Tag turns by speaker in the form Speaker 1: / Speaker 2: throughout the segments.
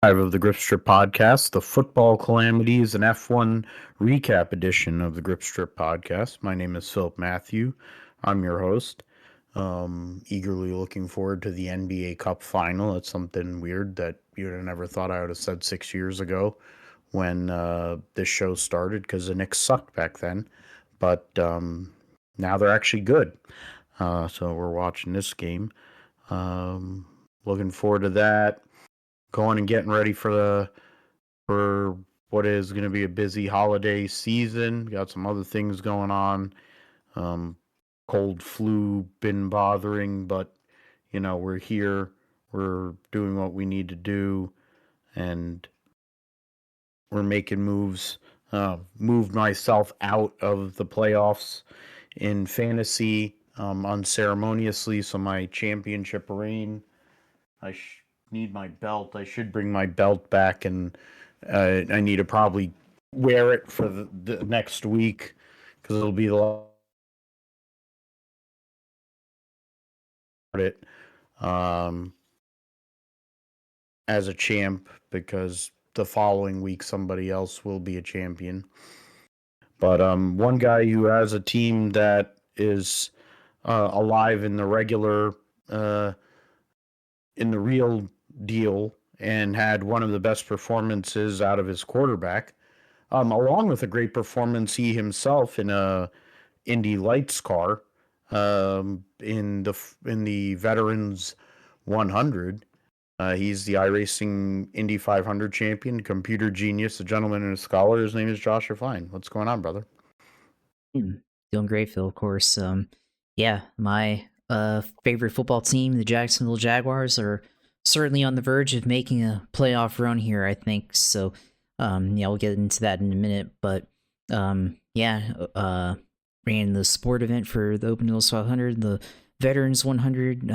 Speaker 1: Of the Grip Strip podcast, the football calamities and F1 recap edition of the Grip Strip podcast. My name is Philip Matthew. I'm your host. Eagerly looking forward to the NBA Cup final. It's something weird that you would have never thought I would have said 6 years ago when this show started because the Knicks sucked back then. But now they're actually good. So we're watching this game. Looking forward to that. Going and getting ready for what is going to be a busy holiday season. Got some other things going on. Um, Cold flu been bothering, but we're here. We're doing what we need to do, and we're making moves. Moved myself out of the playoffs in fantasy unceremoniously, so my championship reign. Need my belt. I should bring my belt back, and I need to probably wear it for the next week because it'll be it um, as a champ because the following week somebody else will be a champion. But one guy who has a team that is alive in the regular, in the real deal, and had one of the best performances out of his quarterback, along with a great performance he himself in a Indy Lights car, in the Veterans 100. He's the iRacing Indy 500 champion, computer genius, a gentleman and a scholar. His name is Joshua Fine. What's going on, brother?
Speaker 2: Doing great, Phil, of course. Yeah, my favorite football team, the Jacksonville Jaguars, are certainly on the verge of making a playoff run here, I think. So, yeah, we'll get into that in a minute. But, yeah, ran the sport event for the Open Wheels 500, the Veterans 100.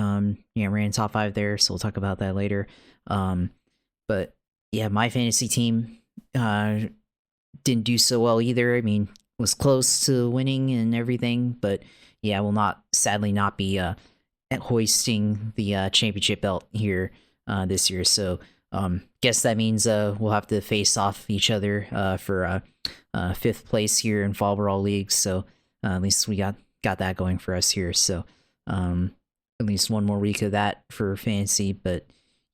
Speaker 2: Yeah, ran top 5 there, so we'll talk about that later. But, yeah, my fantasy team didn't do so well either. I mean, was close to winning and everything, but yeah, will sadly not be hoisting the championship belt here this year. So guess that means we'll have to face off each other for fifth place here in Fall Brawl League. So at least we got that going for us here. So at least one more week of that for fantasy, but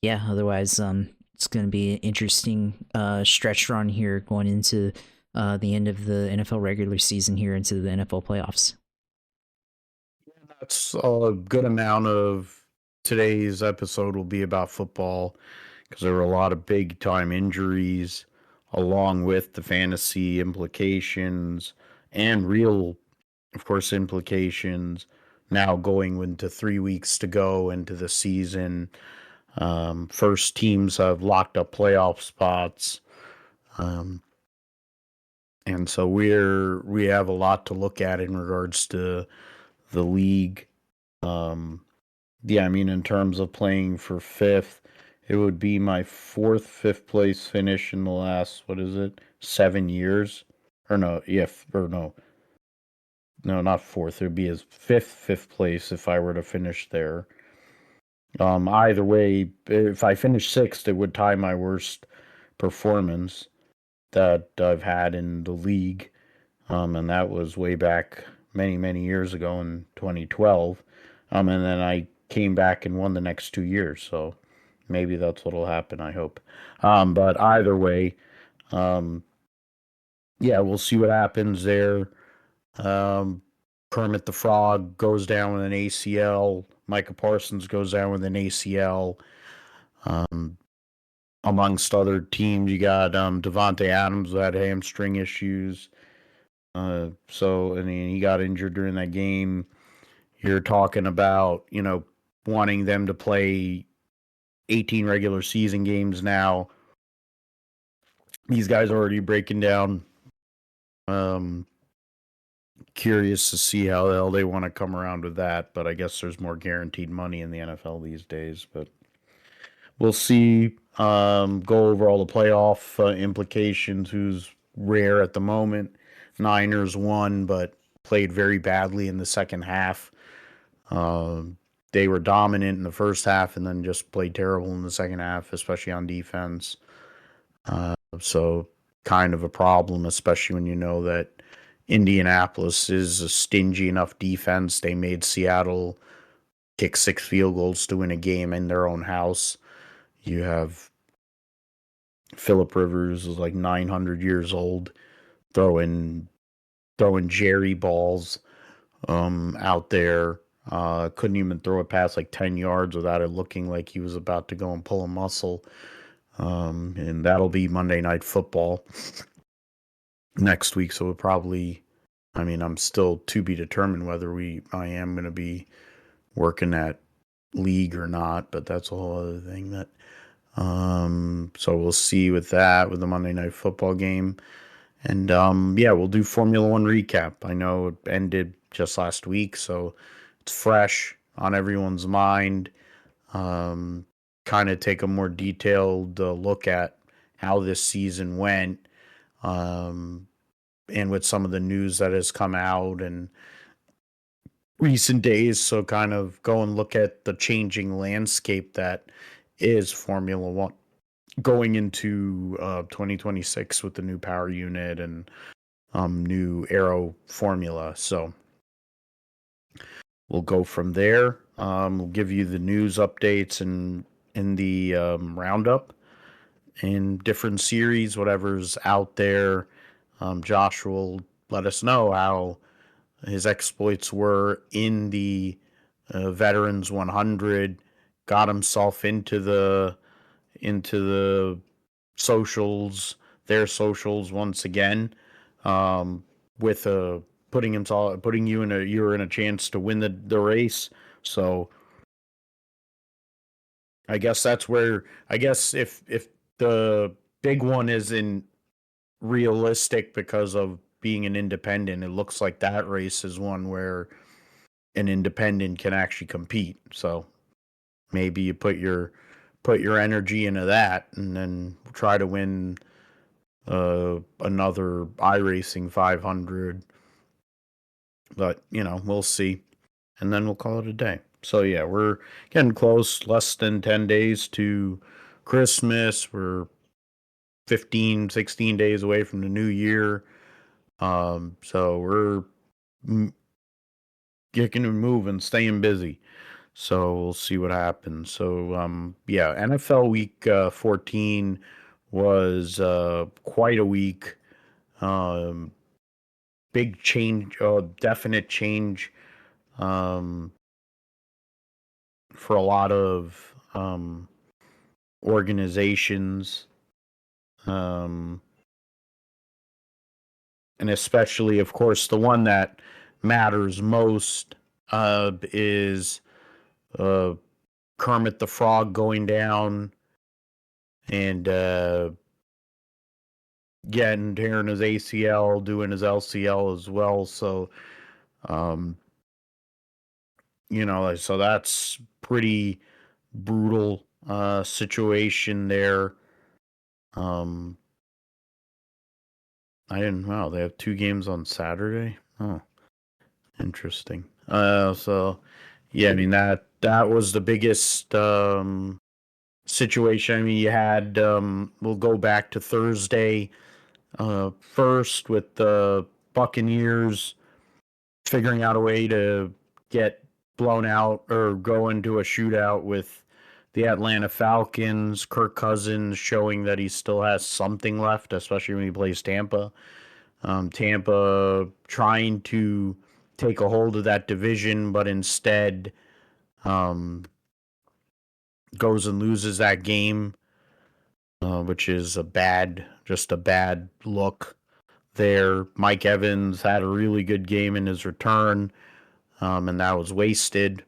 Speaker 2: yeah, otherwise it's going to be an interesting stretch run here going into the end of the NFL regular season here into the NFL playoffs.
Speaker 1: That's a good amount of today's episode will be about football because there were a lot of big time injuries, along with the fantasy implications and real, of course, implications. Now going into 3 weeks to go into the season, first teams have locked up playoff spots. And so we have a lot to look at in regards to the league. Yeah, I mean, in terms of playing for fifth, it would be my fifth place finish in the last, what is it, 7 years? Or no, yeah, or no, not fourth. It would be his fifth place if I were to finish there. Either way, if I finish sixth, it would tie my worst performance that I've had in the league. And that was way back many years ago in 2012. And then I came back and won the next 2 years. So maybe that's what'll happen. I hope. But either way, yeah, we'll see what happens there. Kermit the Frog goes down with an ACL. Micah Parsons goes down with an ACL. Amongst other teams, you got Devontae Adams who had hamstring issues. So, I mean, he got injured during that game. You're talking about, wanting them to play 18 regular season games now. These guys are already breaking down. Curious to see how the hell they want to come around with that, but I guess there's more guaranteed money in the NFL these days. But we'll see. Go over all the playoff implications. Who's rare at the moment? Niners won, but played very badly in the second half. they were dominant in the first half and then just played terrible in the second half, especially on defense. So kind of a problem, especially when you know that Indianapolis is a stingy enough defense. They made Seattle kick 6 field goals to win a game in their own house. You have Philip Rivers is like 900 years old, throwing jerry balls out there. Couldn't even throw it past like 10 yards without it looking like he was about to go and pull a muscle. And that'll be Monday Night Football next week. So I mean, I'm still to be determined whether I am going to be working at league or not, but that's a whole other thing so we'll see with that, with the Monday Night Football game. And yeah, we'll do Formula One recap. I know it ended just last week, so it's fresh on everyone's mind. Kind of take a more detailed look at how this season went, and with some of the news that has come out and recent days. So kind of go and look at the changing landscape that is Formula One going into 2026 with the new power unit and new aero formula. So we'll go from there. We'll give you the news updates and in the roundup in different series, whatever's out there. Josh will let us know how his exploits were in the Veterans 100. Got himself into the socials, their socials once again, with putting you're in a chance to win the race. So I guess that's where if the big one isn't realistic because of being an independent, it looks like that race is one where an independent can actually compete. So maybe you put your energy into that and then try to win another iRacing 500. But, we'll see. And then we'll call it a day. So, yeah, we're getting close, less than 10 days to Christmas. We're 15, 16 days away from the new year. So we're kicking and moving, staying busy. So we'll see what happens. So, yeah, NFL Week 14 was quite a week. Um, Big change, definite change um, for a lot of organizations, um, and especially, of course, the one that matters most is uh, Kermit the Frog going down and getting tearing his ACL, doing his LCL as well. So, um, so that's pretty brutal situation there. Um, I didn't know they have 2 games on Saturday. Oh, interesting. So yeah, I mean that was the biggest situation. I mean, you had we'll go back to Thursday first with the Buccaneers figuring out a way to get blown out or go into a shootout with the Atlanta Falcons. Kirk Cousins showing that he still has something left, especially when he plays Tampa. Tampa trying to take a hold of that division, but instead um, goes and loses that game, which is just a bad look there. Mike Evans had a really good game in his return, and that was wasted.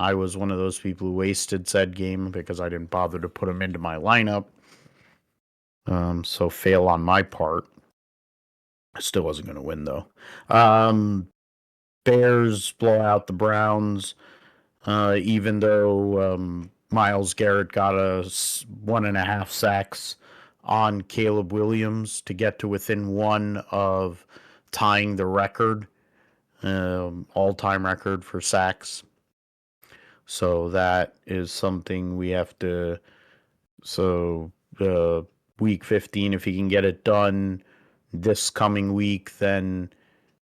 Speaker 1: I was one of those people who wasted said game because I didn't bother to put him into my lineup. So fail on my part. I still wasn't going to win though. Bears blow out the Browns, even though Myles Garrett got 1.5 sacks on Caleb Williams to get to within one of tying the record, all-time record for sacks. So that is something we have to. So week 15, if he can get it done this coming week, then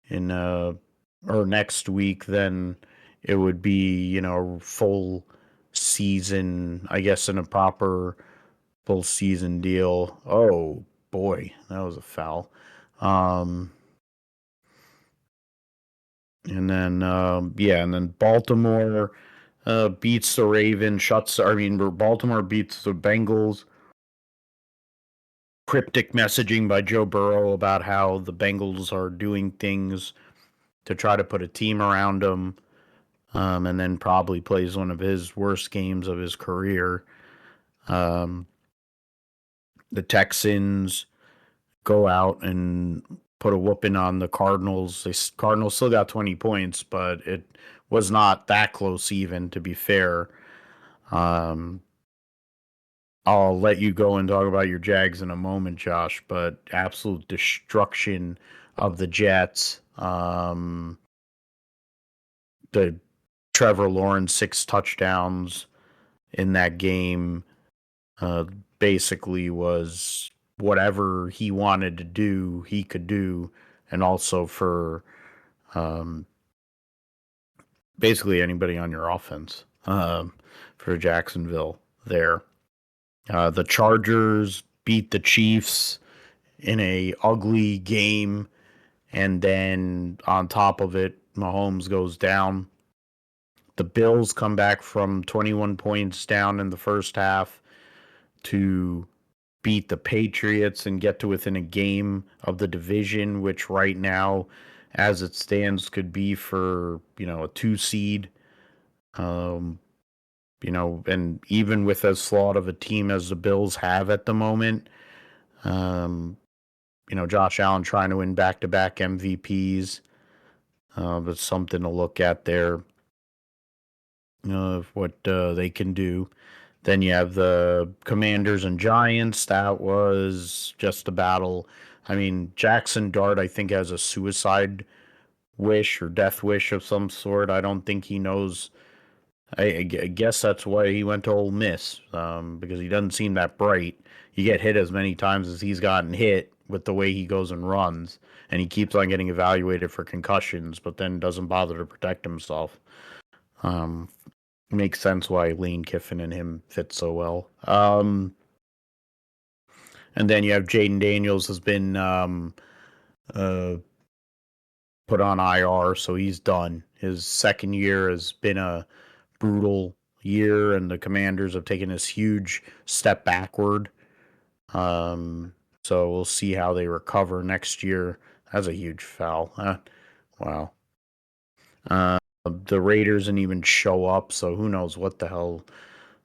Speaker 1: in or next week, then it would be full season, I guess, in a proper full season deal. Oh boy, that was a foul. Um, and then yeah, and then Baltimore beats the Ravens. Baltimore beats the Bengals. Cryptic messaging by Joe Burrow about how the Bengals are doing things to try to put a team around him, and then probably plays one of his worst games of his career. Um, the Texans go out and put a whooping on the Cardinals. The Cardinals still got 20 points, but it was not that close even, to be fair. Um, I'll let you go and talk about your Jags in a moment, Josh, but absolute destruction of the Jets. The Trevor Lawrence 6 touchdowns in that game uh, basically was whatever he wanted to do, he could do, and also for um, basically anybody on your offense for Jacksonville there. The Chargers beat the Chiefs in a ugly game, and then on top of it, Mahomes goes down. The Bills come back from 21 points down in the first half to beat the Patriots and get to within a game of the division, which right now, as it stands, could be for a 2 seed. Um, and even with as flawed of a team as the Bills have at the moment, um, Josh Allen trying to win back-to-back MVPs, but something to look at there of what they can do. Then you have the Commanders and Giants. That was just a battle. I mean, Jackson Dart, I think, has a suicide wish or death wish of some sort. I don't think he knows. I guess that's why he went to Ole Miss, because he doesn't seem that bright. You get hit as many times as he's gotten hit with the way he goes and runs, and he keeps on getting evaluated for concussions, but then doesn't bother to protect himself. Um, Makes sense why Lane Kiffin and him fit so well. And then you have Jaden Daniels has been uh, put on IR, so he's done. His second year has been a brutal year, and the Commanders have taken this huge step backward. Um, so we'll see how they recover next year. That's a huge foul. Wow. The Raiders didn't even show up, so who knows what the hell.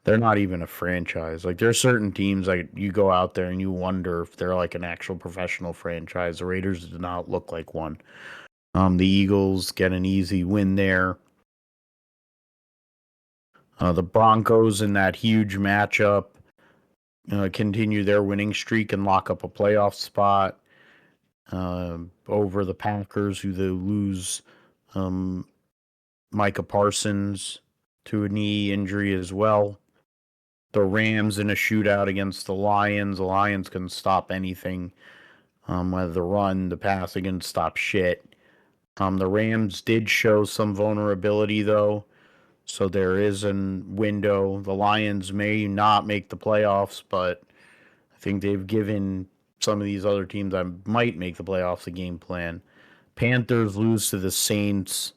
Speaker 1: They're not even a franchise. Like there's certain teams like you go out there and you wonder if they're like an actual professional franchise. The Raiders do not look like one. The Eagles get an easy win there. The Broncos in that huge matchup continue their winning streak and lock up a playoff spot over the Packers, who they lose um, Micah Parsons to a knee injury as well. The Rams in a shootout against the Lions. The Lions can stop anything, whether the run, the pass, they can stop shit. The Rams did show some vulnerability though, so there is a window. The Lions may not make the playoffs, but I think they've given some of these other teams that might make the playoffs a game plan. Panthers lose to the Saints.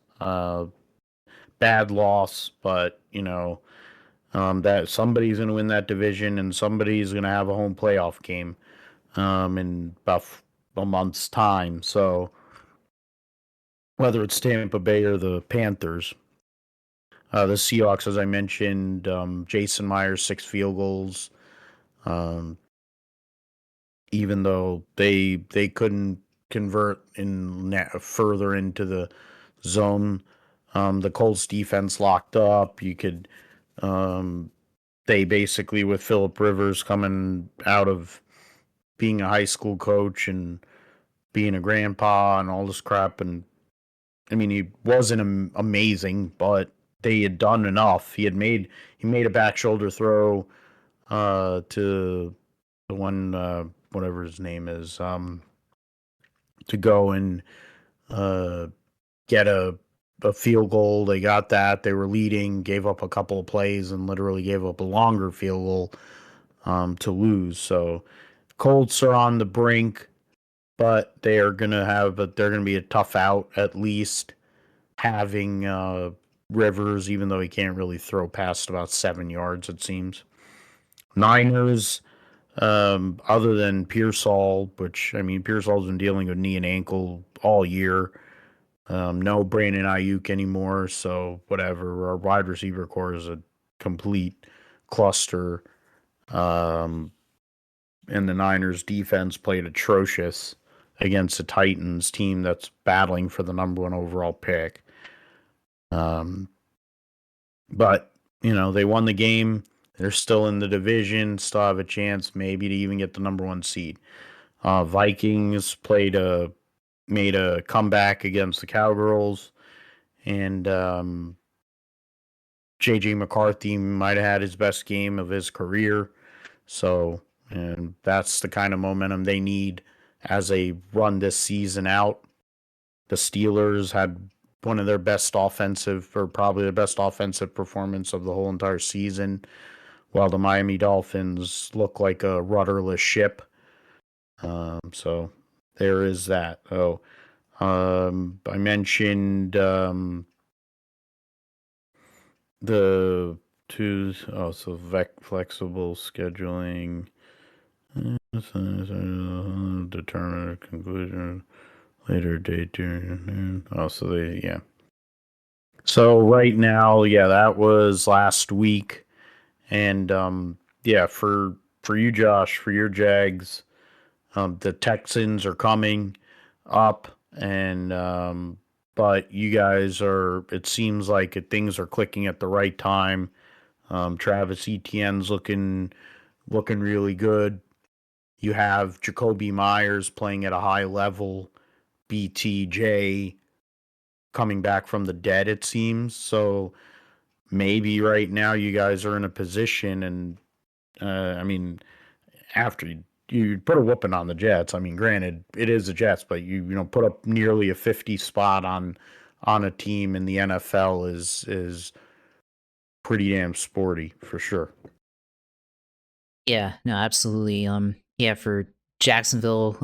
Speaker 1: Bad loss, but that somebody's going to win that division and somebody's going to have a home playoff game in about a month's time. So whether it's Tampa Bay or the Panthers, the Seahawks, as I mentioned, Jason Myers 6 field goals. Um, even though they couldn't convert further into the zone, the Colts defense locked up. You could they basically with Philip Rivers coming out of being a high school coach and being a grandpa and all this crap, and I mean he wasn't amazing, but they had done enough. He made a back shoulder throw to the one whatever his name is to go and uh, get a field goal. They got that. They were leading, gave up a couple of plays, and literally gave up a longer field goal to lose. So Colts are on the brink, but they're gonna be a tough out at least having Rivers, even though he can't really throw past about 7 yards, it seems. Niners, other than Pearsall, which I mean Pearsall's been dealing with knee and ankle all year. No Brandon Ayuk anymore, so whatever. Our wide receiver core is a complete cluster. Um, and the Niners defense played atrocious against the Titans team that's battling for the number one overall pick. Um, but they won the game. They're still in the division, still have a chance maybe to even get the number one seed. Vikings made a comeback against the Cowgirls, and JJ McCarthy might have had his best game of his career. So, and that's the kind of momentum they need as they run this season out. The Steelers had one of their best offensive, or probably the best offensive performance of the whole entire season, while the Miami Dolphins look like a rudderless ship. So there is that. Oh, I mentioned the two. Oh, so flexible scheduling. Determine a conclusion later date. Oh, so yeah. So right now, yeah, that was last week, and yeah, for you, Josh, for your Jags, the Texans are coming up, and but you guys are. It seems like things are clicking at the right time. Travis Etienne's looking really good. You have Jacoby Myers playing at a high level. BTJ coming back from the dead, it seems. So maybe right now you guys are in a position, and I mean, after you put a whooping on the Jets. I mean, granted, it is the Jets, but you put up nearly a 50 spot on a team in the NFL is pretty damn sporty for sure.
Speaker 2: Yeah, no, absolutely. Yeah, for Jacksonville,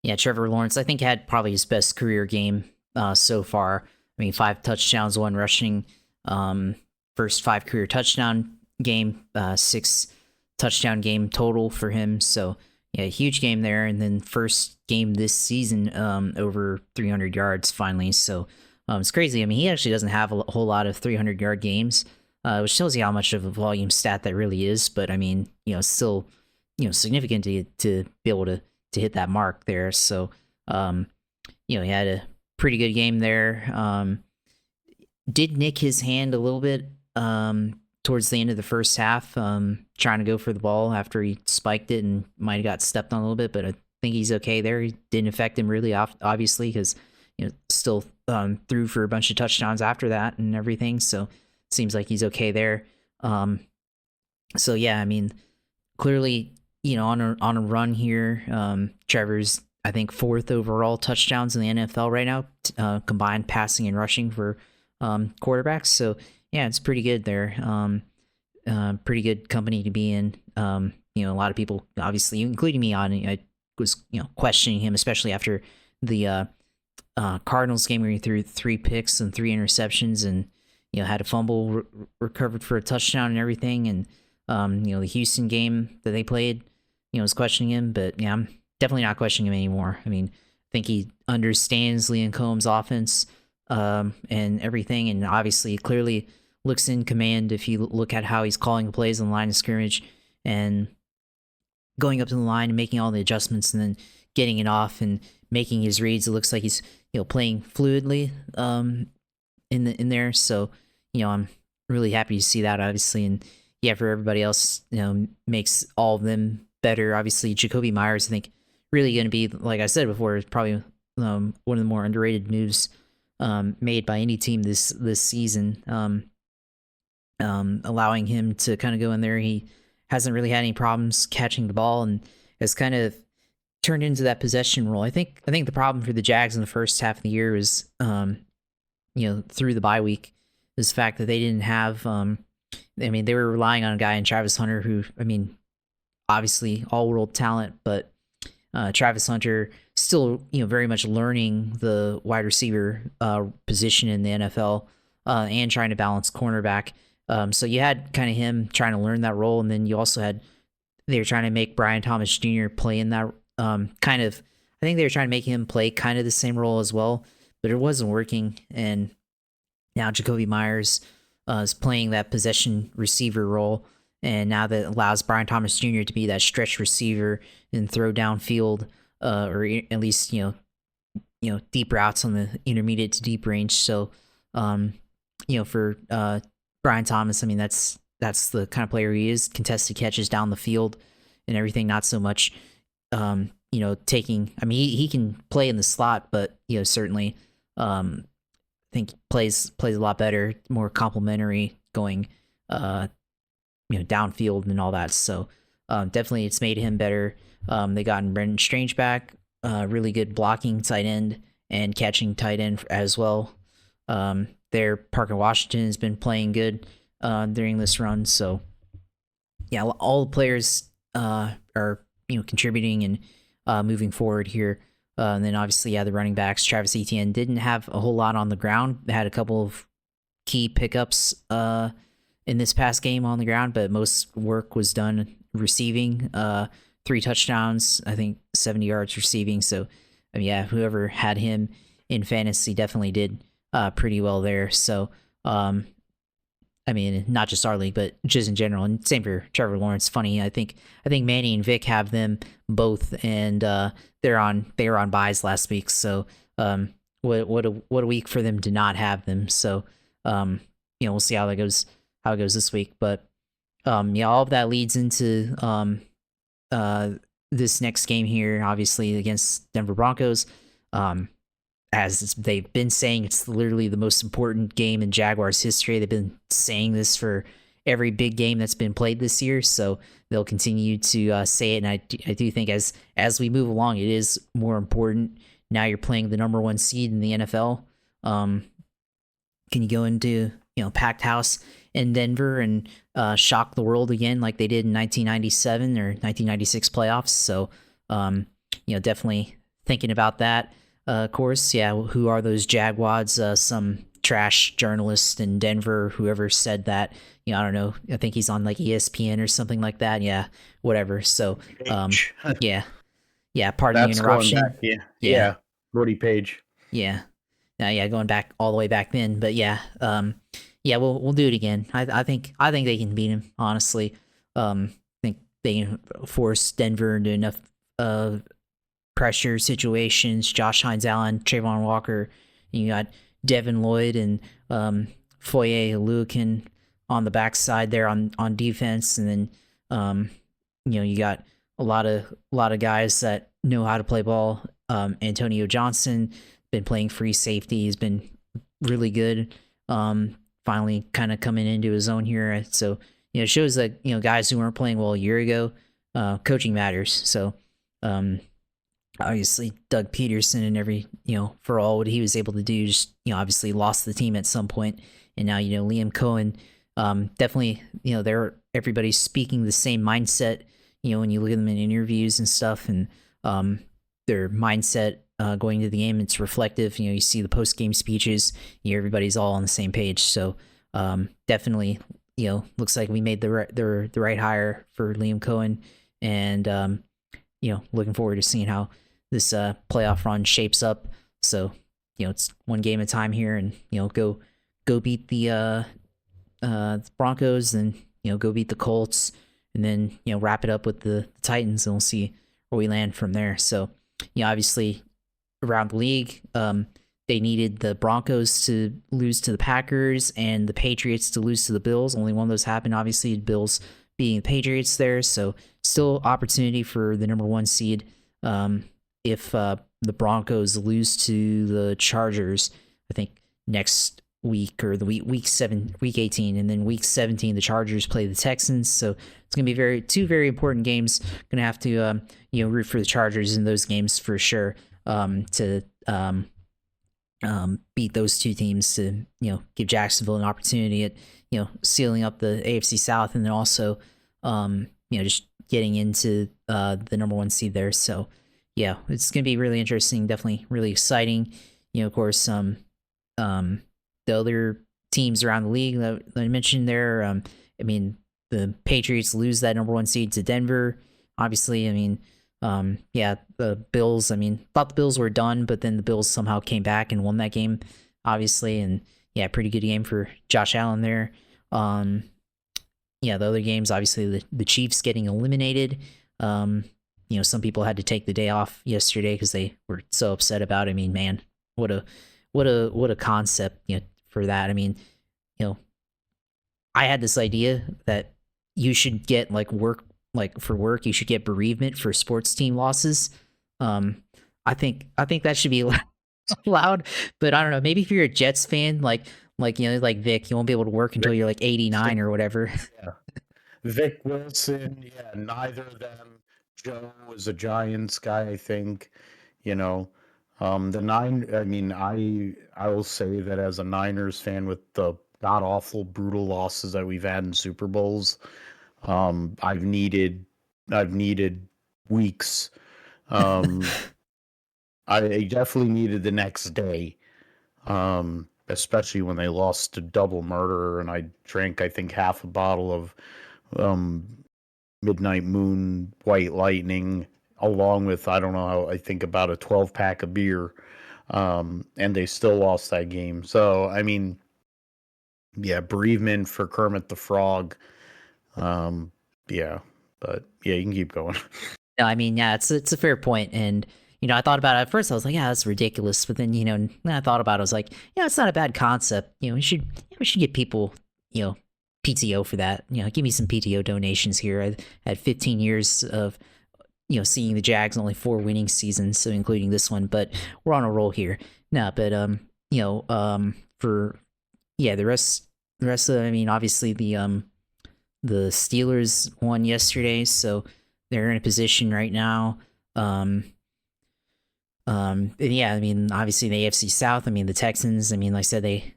Speaker 2: yeah, Trevor Lawrence, I think had probably his best career game so far. I mean, 5 touchdowns, 1 rushing, first 5 career touchdown game, 6 touchdown game total for him. So yeah, huge game there, and then first game this season over 300 yards finally. So it's crazy. I mean, he actually doesn't have a whole lot of 300-yard games, which tells you how much of a volume stat that really is. But I mean, still, significant to be able to hit that mark there. So, he had a pretty good game there. Did nick his hand a little bit towards the end of the first half, trying to go for the ball after he spiked it and might have got stepped on a little bit, but I think he's okay there. He didn't affect him really, obviously, because still threw for a bunch of touchdowns after that and everything. So it seems like he's okay there. So yeah, I mean, clearly, on a run here. Trevor's, I think, 4th overall touchdowns in the NFL right now, combined passing and rushing for quarterbacks. So yeah, it's pretty good there. Pretty good company to be in. A lot of people, obviously, including me, I was questioning him, especially after the Cardinals game where he threw 3 picks and 3 interceptions, and had a fumble recovered for a touchdown and everything, and the Houston game that they played, was questioning him, but yeah, I'm definitely not questioning him anymore. I mean, I think he understands Liam Combs' offense and everything, and obviously clearly looks in command if you look at how he's calling the plays on the line of scrimmage and going up to the line and making all the adjustments and then getting it off and making his reads. It looks like he's playing fluidly in there. So I'm really happy to see that, obviously, and yeah, for everybody else, makes all of them better. Obviously, Jacoby Myers, I think, really going to be, like I said before, is probably one of the more underrated moves made by any team this season. Allowing him to kind of go in there. He hasn't really had any problems catching the ball and has kind of turned into that possession role. I think the problem for the Jags in the first half of the year was through the bye week is the fact that they didn't have they were relying on a guy in Travis Hunter who, obviously all world talent, but Travis Hunter still, very much learning the wide receiver position in the NFL and trying to balance cornerback. So you had kind of him trying to learn that role, and then you also had they were trying to make Brian Thomas Jr. play in that kind of. I think they were trying to make him play kind of the same role as well, but it wasn't working. And now Jacoby Myers is playing that possession receiver role, and now that allows Brian Thomas Jr. to be that stretch receiver and throw downfield, or at least deep routes on the intermediate to deep range. So, for Brian Thomas, that's the kind of player he is. Contested catches down the field and everything. Not so much, taking. He can play in the slot, but certainly, I think plays a lot better, more complimentary going, downfield and all that. So definitely it's made him better. They gotten Brendan Strange back, really good blocking tight end and catching tight end as well. Their Parker Washington has been playing good during this run. So yeah, all the players are contributing and moving forward here. And then obviously, the running backs. Travis Etienne didn't have a whole lot on the ground. They had a couple of key pickups in this past game on the ground, but most work was done receiving. 3 touchdowns, I think 70 yards receiving. So, whoever had him in fantasy definitely did pretty well there. So, not just our league, but just in general, and same for Trevor Lawrence. Funny, I think Manny and Vic have them both, and they were on buys last week. So, what a week for them to not have them. So, we'll see how it goes this week. But all of that leads into this next game here, obviously against Denver Broncos. As they've been saying, it's literally the most important game in Jaguars history. They've been saying this for every big game that's been played this year, so they'll continue to say it. And I do think as we move along, it is more important. Now you're playing the number 1 seed in the NFL. Can you go into packed house in Denver and shock the world again like they did in 1997 or 1996 playoffs? So definitely thinking about that. Of course, who are those Jagwads? Some trash journalist in Denver, whoever said that. I don't know. I think he's on like ESPN or something like that. Yeah, whatever. So, pardon the interruption.
Speaker 1: Going back, yeah. Brody Page.
Speaker 2: Yeah. Going back all the way back then. But we'll do it again. I think they can beat him, honestly. I think they can force Denver into enough pressure situations. Josh Hines Allen, Trayvon Walker. You got Devin Lloyd and Foye Oluokun on the backside there on defense, and then you got a lot of guys that know how to play ball. Antonio Johnson been playing free safety. He's been really good. Finally, kind of coming into his own here. So it shows that guys who weren't playing well a year ago, coaching matters. So. Obviously, Doug Peterson and for all what he was able to do, just obviously lost the team at some point, and now Liam Cohen, definitely everybody's speaking the same mindset. When you look at them in interviews and stuff, and their mindset going into the game, it's reflective. You see the post game speeches, everybody's all on the same page. So definitely, looks like we made the right hire for Liam Cohen, and looking forward to seeing how this playoff run shapes up. So it's one game at a time here, and go beat the Broncos, and go beat the Colts, and then wrap it up with the Titans, and we'll see where we land from there. So obviously around the league, they needed the Broncos to lose to the Packers and the Patriots to lose to the Bills. Only one of those happened, obviously, the Bills being the Patriots there. So still opportunity for the number 1 seed. If the Broncos lose to the Chargers, I think next week or the week 18, and then week 17 the Chargers play the Texans. So it's gonna be two very important games. Gonna have to root for the Chargers in those games for sure, to beat those two teams to give Jacksonville an opportunity at sealing up the AFC South, and then also just getting into the number one seed there. So yeah, it's gonna be really interesting, definitely really exciting. Of course, the other teams around the league that I mentioned there, I mean, the Patriots lose that number one seed to Denver. Obviously, I mean, the Bills, I mean, thought the Bills were done, but then the Bills somehow came back and won that game, obviously. And yeah, pretty good game for Josh Allen there. The other games, obviously, the Chiefs getting eliminated. Some people had to take the day off yesterday because they were so upset about it. I mean, man, what a concept, for that. I mean, I had this idea that you should get for work, you should get bereavement for sports team losses. I think that should be allowed, but I don't know. Maybe if you're a Jets fan, like Vic, you won't be able to work until you're like 89 or whatever.
Speaker 1: Yeah. Vic Wilson, yeah, neither of them. Joe was a Giants guy, I think. I will say that as a Niners fan, with the god awful brutal losses that we've had in Super Bowls, I've needed weeks. I definitely needed the next day, especially when they lost to Double Murder, and I drank, I think, half a bottle of Midnight Moon White Lightning, along with, I don't know, I think about a 12-pack of beer, and they still lost that game. So, I mean, yeah, bereavement for Kermit the Frog. Yeah, but yeah, you can keep going.
Speaker 2: No, I mean, yeah, it's a fair point, and I thought about it at first. I was like, yeah, that's ridiculous, but then then I thought about it. I was like, yeah, it's not a bad concept. We should get people PTO for that. Give me some PTO donations here. I had 15 years of seeing the Jags, only 4 winning seasons, so including this one, but we're on a roll here. No, but for the rest of, I mean, obviously the Steelers won yesterday, so they're in a position right now. And yeah, I mean, obviously the AFC South, I mean, the Texans, I mean, like I said, they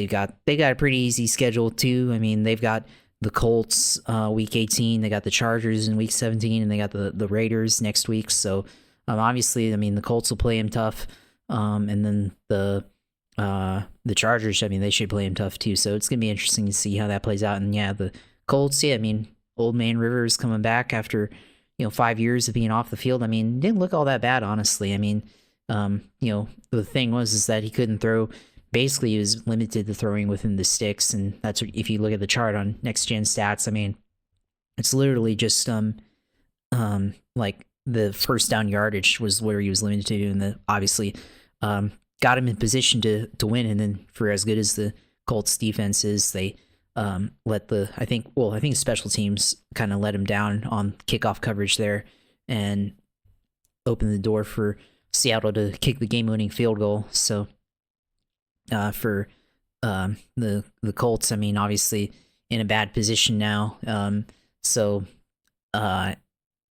Speaker 2: got a pretty easy schedule too. I mean, they've got the Colts week 18, they got the Chargers in week 17, and they got the Raiders next week. So obviously, I mean, the Colts will play them tough, and then the Chargers, I mean, they should play them tough too. So it's gonna be interesting to see how that plays out. And yeah, the Colts, yeah, I mean, Old Man Rivers coming back after 5 years of being off the field. I mean, didn't look all that bad, honestly. I mean, the thing is that he couldn't throw. Basically, he was limited to throwing within the sticks, and that's what, if you look at the chart on Next Gen Stats, I mean, it's literally just like the first down yardage was where he was limited to, and the obviously got him in position to win. And then for as good as the Colts defense is, they I think special teams kind of let him down on kickoff coverage there and opened the door for Seattle to kick the game-winning field goal. So for the Colts, I mean, obviously in a bad position now.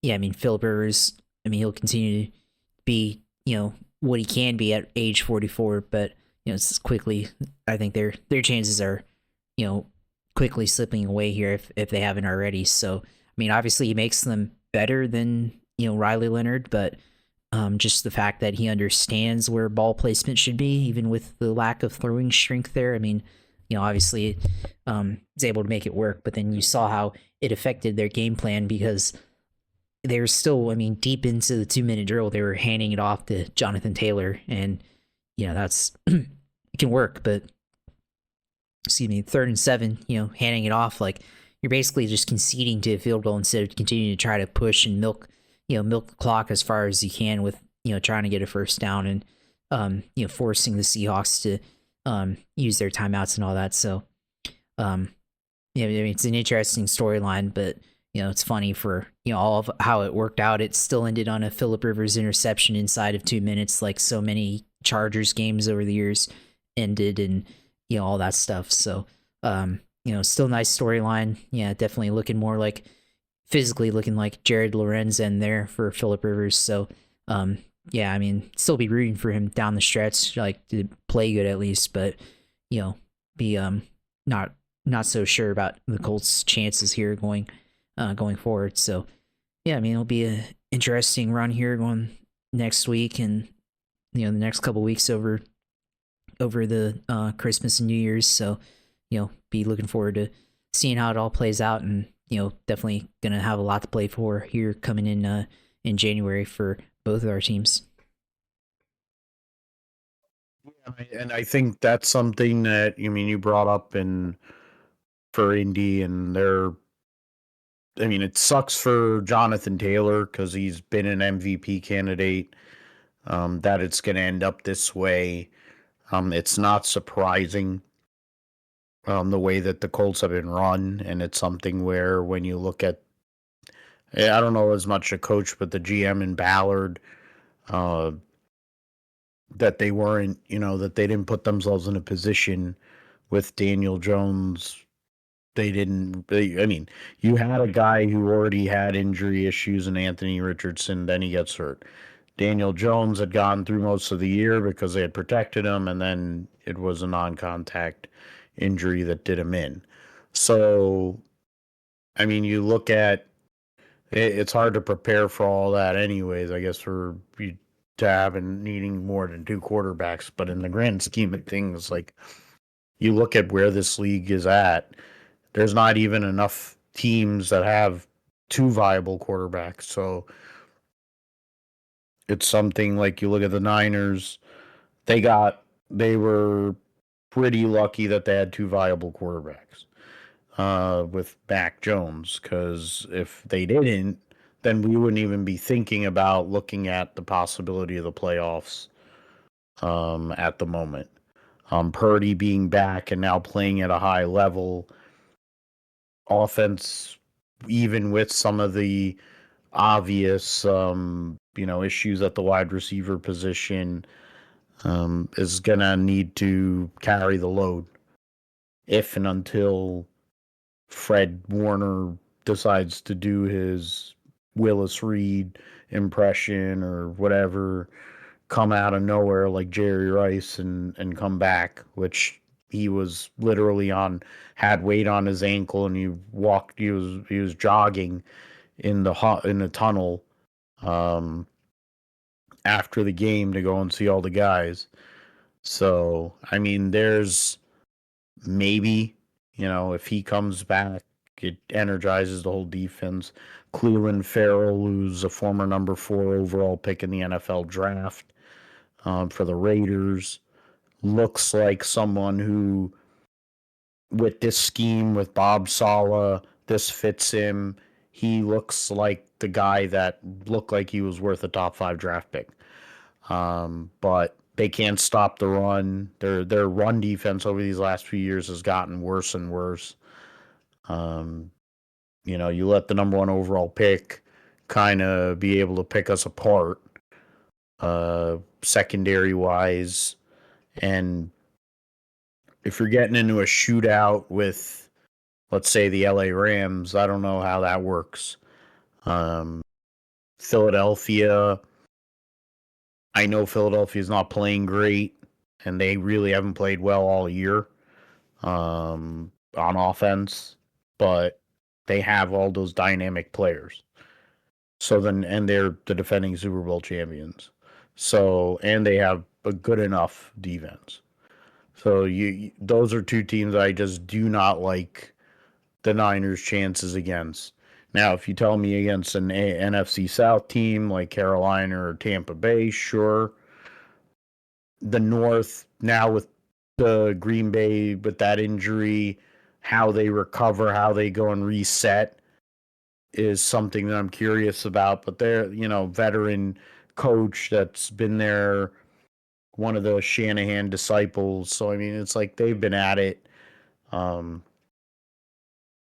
Speaker 2: Yeah, I mean, Philip Rivers, I mean, he'll continue to be, what he can be at age 44, but it's quickly, I think their chances are, quickly slipping away here if they haven't already. So, I mean, obviously he makes them better than, Riley Leonard, but just the fact that he understands where ball placement should be, even with the lack of throwing strength there. I mean, obviously he's able to make it work, but then you saw how it affected their game plan, because they were still, I mean, deep into the 2-minute drill, they were handing it off to Jonathan Taylor, and that's it can work, but 3rd and 7, handing it off, like you're basically just conceding to a field goal instead of continuing to try to push and milk the clock as far as you can with, trying to get a first down and, forcing the Seahawks to use their timeouts and all that. So, I mean, it's an interesting storyline, but, it's funny for, all of how it worked out. It still ended on a Philip Rivers interception inside of 2 minutes, like so many Chargers games over the years ended, and all that stuff. So still nice storyline. Yeah, definitely looking more like physically looking like Jared Lorenzen there for Phillip Rivers. So yeah, I mean, still be rooting for him down the stretch, like to play good at least, but be not not so sure about the Colts' chances here going forward. So yeah, I mean, it'll be a interesting run here going next week, and the next couple weeks over the Christmas and New Year's. So be looking forward to seeing how it all plays out, and definitely gonna have a lot to play for here coming in January for both of our teams.
Speaker 1: And I think that's something that you brought up in for Indy, and it sucks for Jonathan Taylor because he's been an MVP candidate. That it's going to end up this way. It's not surprising the way that the Colts have been run, and it's something where when you look at, I don't know as much a coach, but the GM in Ballard, uh, that they weren't, that they didn't put themselves in a position with Daniel Jones. You had a guy who already had injury issues in Anthony Richardson, then he gets hurt. Daniel Jones had gone through most of the year because they had protected him, and then it was a non contact injury that did him in. So, you look at it's hard to prepare for all that, anyways, I guess, for you to have and needing more than two quarterbacks. But in the grand scheme of things, like you look at where this league is at, there's not even enough teams that have two viable quarterbacks. So it's something like you look at the Niners, they were pretty lucky that they had two viable quarterbacks with Mac Jones, because if they didn't, then we wouldn't even be thinking about looking at the possibility of the playoffs at the moment. Purdy being back and now playing at a high level, offense, even with some of the obvious issues at the wide receiver position, is gonna need to carry the load if and until Fred Warner decides to do his Willis Reed impression or whatever, come out of nowhere like Jerry Rice and come back, which he was literally had weight on his ankle, and he was jogging in the tunnel um, after the game to go and see all the guys. So there's maybe, if he comes back, it energizes the whole defense. Cleveland Farrell, who's a former number 4 overall pick in the NFL draft for the Raiders, looks like someone who, with this scheme with Bob Sala, this fits him. He looks like the guy that looked like he was worth a top 5 draft pick. But they can't stop the run. Their run defense over these last few years has gotten worse and worse. You let the number 1 overall pick kind of be able to pick us apart, secondary wise, and if you're getting into a shootout with, let's say, the LA Rams, I don't know how that works. Philadelphia, I know Philadelphia's not playing great, and they really haven't played well all year on offense, but they have all those dynamic players. So then, and they're the defending Super Bowl champions. So, and they have a good enough defense. So those are two teams I just do not like the Niners' chances against. Now, if you tell me against an NFC South team like Carolina or Tampa Bay, sure. The North, now with the Green Bay, with that injury, how they recover, how they go and reset is something that I'm curious about. But they're, veteran coach that's been there, one of the Shanahan disciples. So, it's like they've been at it.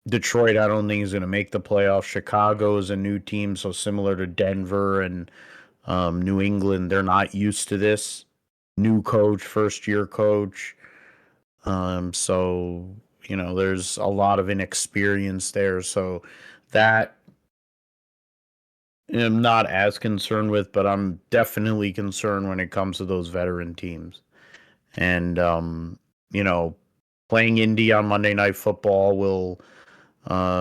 Speaker 1: Detroit, I don't think is going to make the playoffs. Chicago is a new team, so similar to Denver and New England, they're not used to this. new coach, first year coach. So, there's a lot of inexperience there. So that I'm not as concerned with, but I'm definitely concerned when it comes to those veteran teams. And, you know, playing Indy on Monday Night Football uh,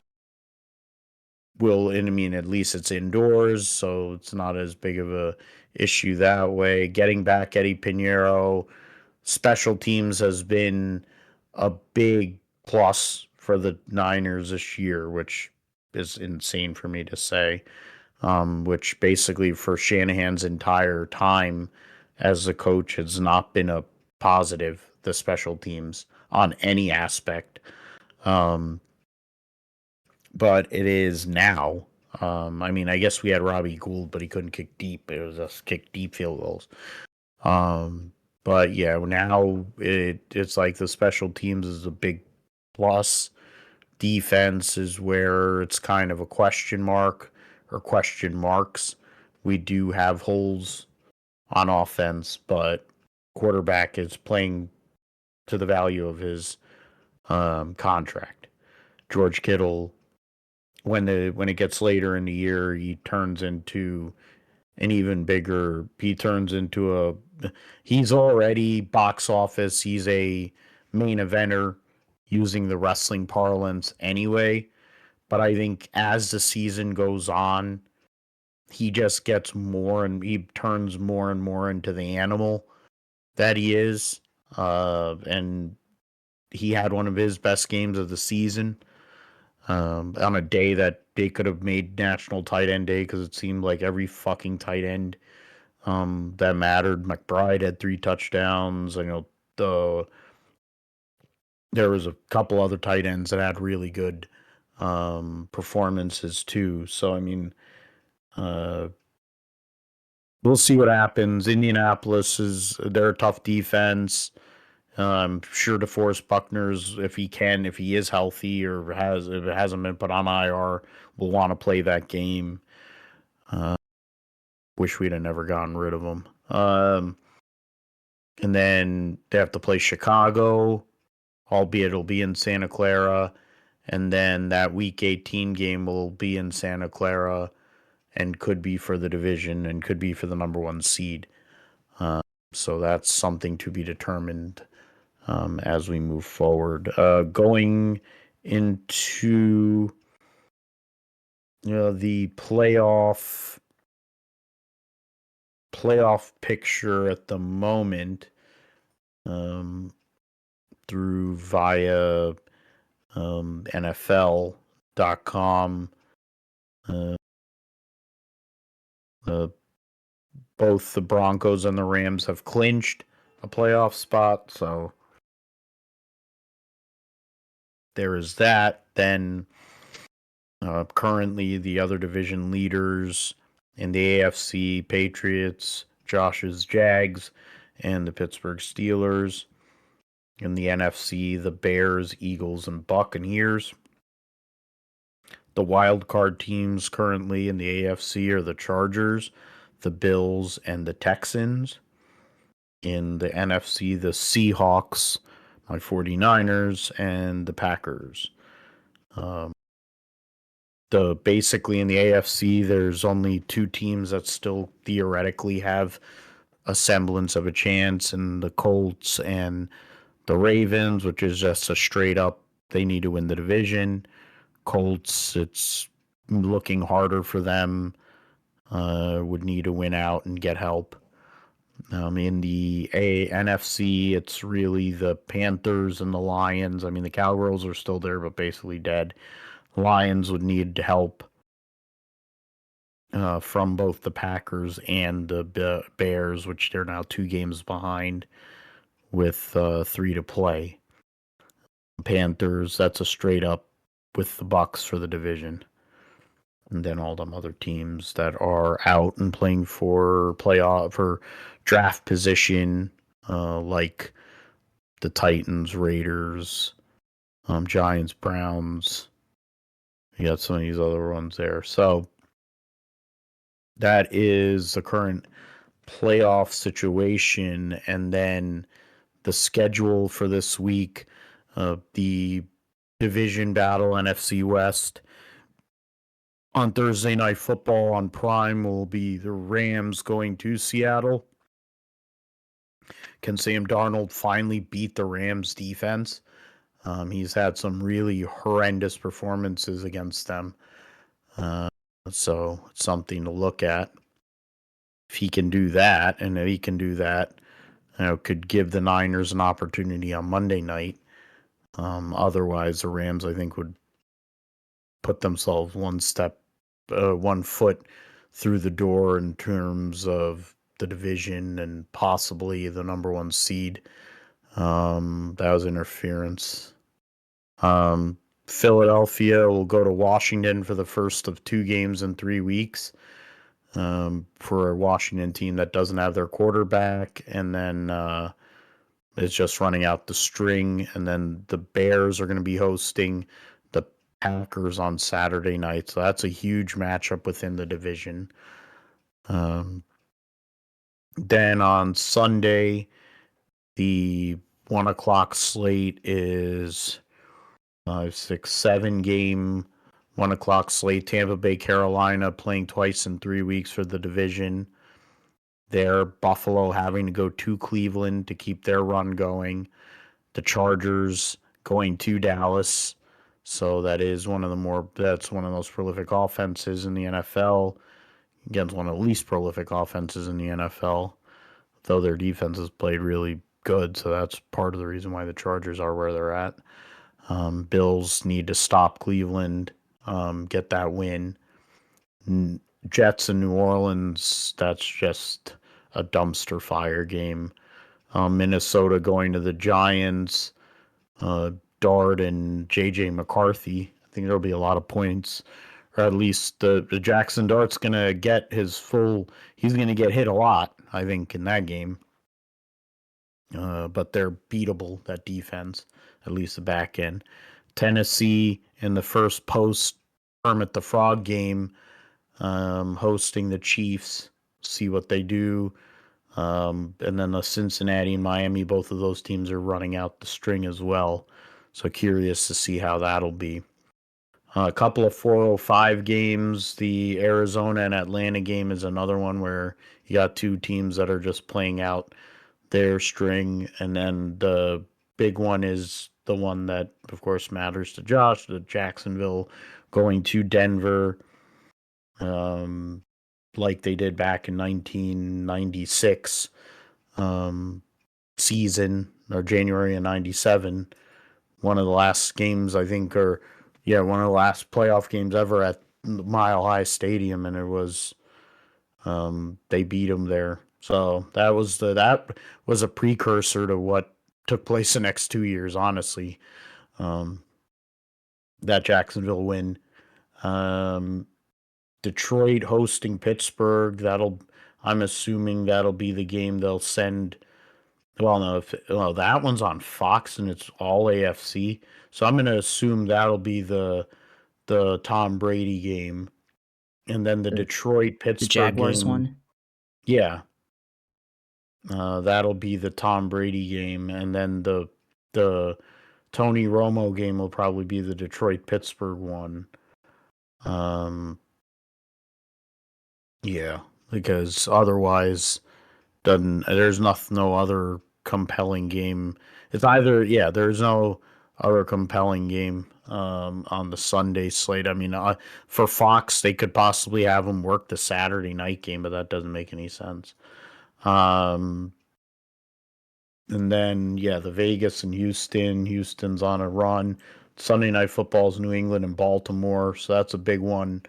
Speaker 1: and I mean, at least it's indoors, so it's not as big of a issue that way. Getting back Eddie Pinheiro, special teams has been a big plus for the Niners this year, which is insane for me to say. Which basically for Shanahan's entire time as a coach has not been a positive, the special teams on any aspect. Um, but it is now. I mean, I guess we had Robbie Gould, but he couldn't kick deep. It was us kick deep field goals. Um, but yeah, now it's like the special teams is a big plus. Defense is where it's kind of a question mark or question marks. We do have holes on offense, but quarterback is playing to the value of his contract. George Kittle, when it gets later in the year, he turns into an even bigger. He turns into a. He's already box office. He's a main eventer using the wrestling parlance anyway. But I think as the season goes on, he just gets more and he turns more and more into the animal that he is. And he had one of his best games of the season on a day that they could have made National Tight End Day because it seemed like every fucking tight end that mattered. McBride had 3 touchdowns. I know the there was a couple other tight ends that had really good performances too. So I mean, uh, we'll see what happens. Indianapolis they're a tough defense. I'm sure DeForest Buckner's, if he is healthy or if it hasn't been put on IR, will want to play that game. Uh, Wish we'd have never gotten rid of him. And then they have to play Chicago, albeit it'll be in Santa Clara. And then that Week 18 game will be in Santa Clara and could be for the division and could be for the number one seed. So that's something to be determined as we move forward. Going into the playoff picture at the moment, um, through via NFL.com. Uh, uh, Both the Broncos and the Rams have clinched a playoff spot, so there is that. Then currently the other division leaders in the AFC: Patriots, Josh's Jags, and the Pittsburgh Steelers. In the NFC, the Bears, Eagles, and Buccaneers. The wild card teams currently in the AFC are the Chargers, the Bills, and the Texans. In the NFC, the Seahawks, my 49ers, and the Packers. Um, Basically in the AFC, there's only 2 teams that still theoretically have a semblance of a chance, and the Colts and the Ravens, which is just a straight up they need to win the division. Colts, it's looking harder for them. Would need to win out and get help. In the NFC, it's really the Panthers and the Lions. I mean, the Cowgirls are still there, but basically dead. Lions would need help from both the Packers and the Bears, which they're now 2 games behind with 3 to play. Panthers, that's a straight up with the Bucks for the division. And then all them other teams that are out and playing for playoff for draft position, like the Titans, Raiders, Giants, Browns. You got some of these other ones there. So that is the current playoff situation, and then the schedule for this week, the division battle, NFC West. On Thursday Night Football on Prime will be the Rams going to Seattle. Can Sam Darnold finally beat the Rams defense? He's had some really horrendous performances against them. So it's something to look at. If he can do that, and if he can do that, could give the Niners an opportunity on Monday night. Otherwise, the Rams, I think, would put themselves one foot through the door in terms of the division and possibly the number one seed. That was interference. Philadelphia will go to Washington for the first of 2 games in 3 weeks. For a Washington team that doesn't have their quarterback, and then is just running out the string. And then the Bears are going to be hosting the Packers on Saturday night, so that's a huge matchup within the division. Then on Sunday, the 1:00 slate is 5, 6, 7 game 1:00 slate. Tampa Bay, Carolina playing twice in 3 weeks for the division. There, Buffalo having to go to Cleveland to keep their run going. The Chargers going to Dallas. So that's one of the most prolific offenses in the NFL against one of the least prolific offenses in the NFL, though their defense has played really good. So that's part of the reason why the Chargers are where they're at. Bills need to stop Cleveland, get that win. Jets in New Orleans, that's just a dumpster fire game. Minnesota going to the Giants. Dart and J.J. McCarthy. I think there'll be a lot of points, or at least the Jackson Dart's going to get he's going to get hit a lot, I think, in that game. But they're beatable, that defense, at least the back end. Tennessee in the first post Kermit the Frog game, hosting the Chiefs, see what they do. And then the Cincinnati and Miami, both of those teams are running out the string as well. So curious to see how that'll be. A couple of 405 games. The Arizona and Atlanta game is another one where you got 2 teams that are just playing out their string. And then the big one is the one that, of course, matters to Josh, the Jacksonville going to Denver, like they did back in 1996 season, or January of 97. One of the last games, I think, one of the last playoff games ever at Mile High Stadium, and it was they beat them there. So that was a precursor to what took place the next 2 years. Honestly, that Jacksonville win. Detroit hosting Pittsburgh. I'm assuming that'll be the game they'll send. Well, no, that one's on Fox and it's all AFC. So I'm going to assume that'll be the Tom Brady game, and then the Detroit
Speaker 2: The
Speaker 1: Pittsburgh
Speaker 2: Jaguars
Speaker 1: game.
Speaker 2: one?
Speaker 1: Yeah, that'll be the Tom Brady game, and then the Tony Romo game will probably be the Detroit Pittsburgh one. Yeah, because otherwise, there's no other compelling game. It's either there's no other compelling game on the Sunday slate. I mean, for Fox, they could possibly have them work the Saturday night game, but that doesn't make any sense. And then the Vegas and Houston. Houston's on a run. Sunday Night Football's New England and Baltimore, so that's a big one.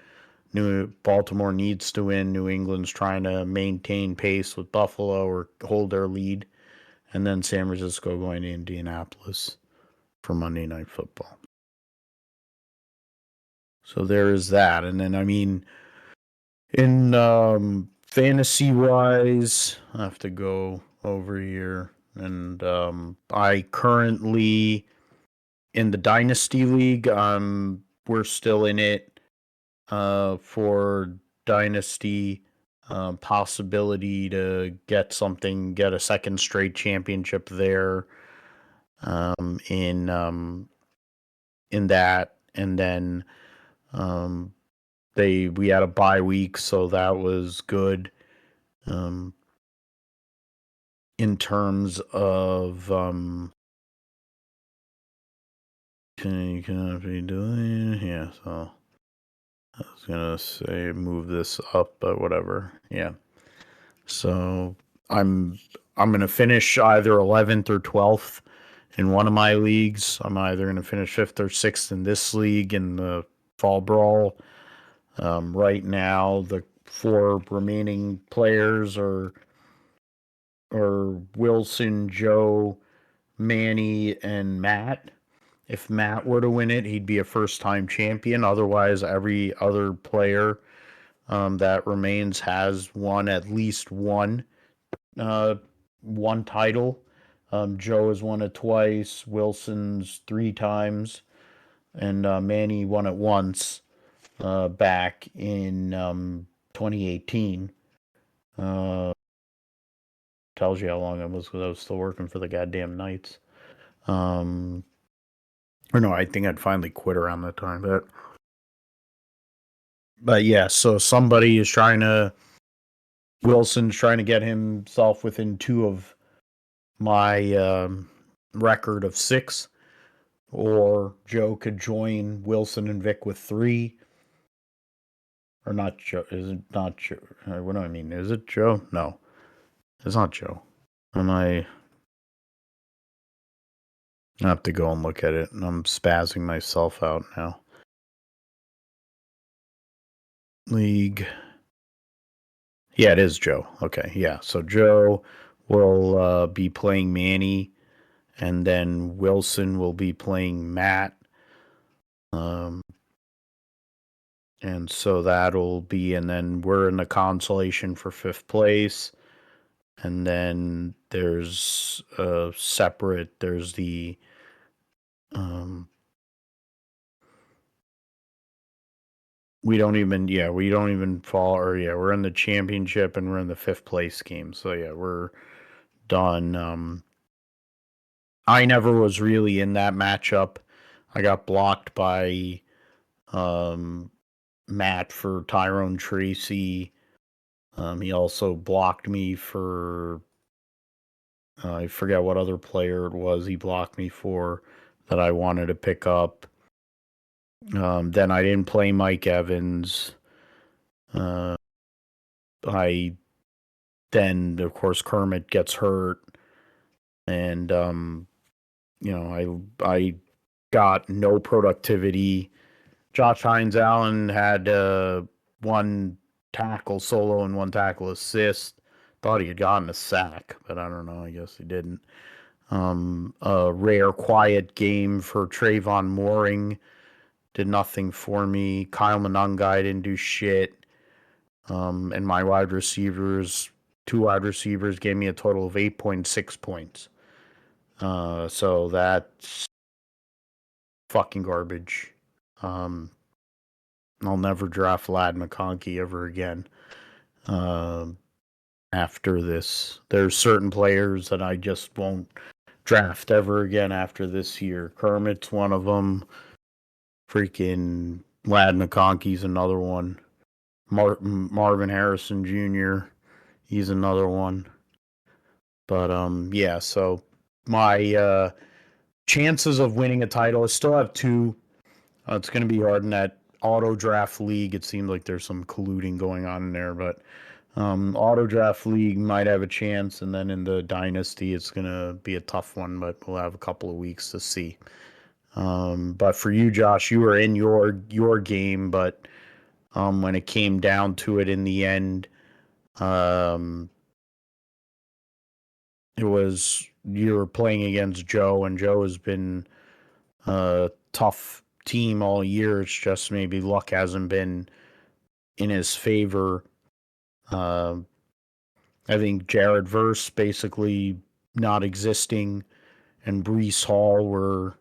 Speaker 1: Baltimore needs to win. New England's trying to maintain pace with Buffalo or hold their lead. And then San Francisco going to Indianapolis for Monday Night Football. So there is that. And then, I mean, in fantasy-wise, I have to go over here. And I currently, in the Dynasty League, we're still in it for Dynasty. possibility to get a second straight championship there in that, and then we had a bye week, so that was good. In terms of can you be doing? Yeah, so I was gonna say move this up, but whatever. Yeah. So I'm gonna finish either 11th or 12th in one of my leagues. I'm either gonna finish 5th or 6th in this league in the fall brawl. Right now, the 4 remaining players are Wilson, Joe, Manny, and Matt. If Matt were to win it, he'd be a first-time champion. Otherwise, every other player that remains has won at least uh, one title. Joe has won it twice. Wilson's 3 times, and Manny won it once back in 2018. Uh, Tells you how long it was because I was still working for the goddamn Knights. Um, or no, I think I'd finally quit around that time. But yeah, so Wilson's trying to get himself within 2 of my record of 6, or Joe could join Wilson and Vic with 3. Or not Joe? Is it not Joe? What do I mean? Is it Joe? No, it's not Joe. I have to go and look at it, and I'm spazzing myself out now. League. Yeah, it is Joe. Okay, yeah. So Joe will be playing Manny, and then Wilson will be playing Matt. And so that'll be, and then we're in the consolation for 5th place. And then there's there's the, we don't even fall, or yeah, we're in the championship and we're in the 5th place game. So yeah, we're done. I never was really in that matchup. I got blocked by Matt for Tyrone Tracy. He also blocked me for I forget what other player it was he blocked me for that I wanted to pick up. Then I didn't play Mike Evans. I then of course Kermit gets hurt, and I got no productivity. Josh Hines Allen had 1 tackle solo and 1 tackle assist. Thought he had gotten a sack, but I don't know. I guess he didn't. A rare quiet game for Trayvon Mooring did nothing for me. Kyle Monungai didn't do shit. And my 2 wide receivers gave me a total of 8.6 points. So that's fucking garbage. I'll never draft Lad McConkey ever again. After this, there's certain players that I just won't draft ever again after this year. Kermit's one of them. Freaking Lad McConkey's another one. Marvin Harrison Jr. He's another one. But yeah. So my chances of winning a title, I still have 2. It's going to be hard in that auto draft league. It seems like there's some colluding going on in there, but auto draft league might have a chance, and then in the dynasty, it's going to be a tough one. But we'll have a couple of weeks to see. But for you, Josh, you were in your game, but when it came down to it in the end, it was you were playing against Joe, and Joe has been a tough team all year. It's just maybe luck hasn't been in his favor. I think Jared Verse basically not existing, and Brees Hall were,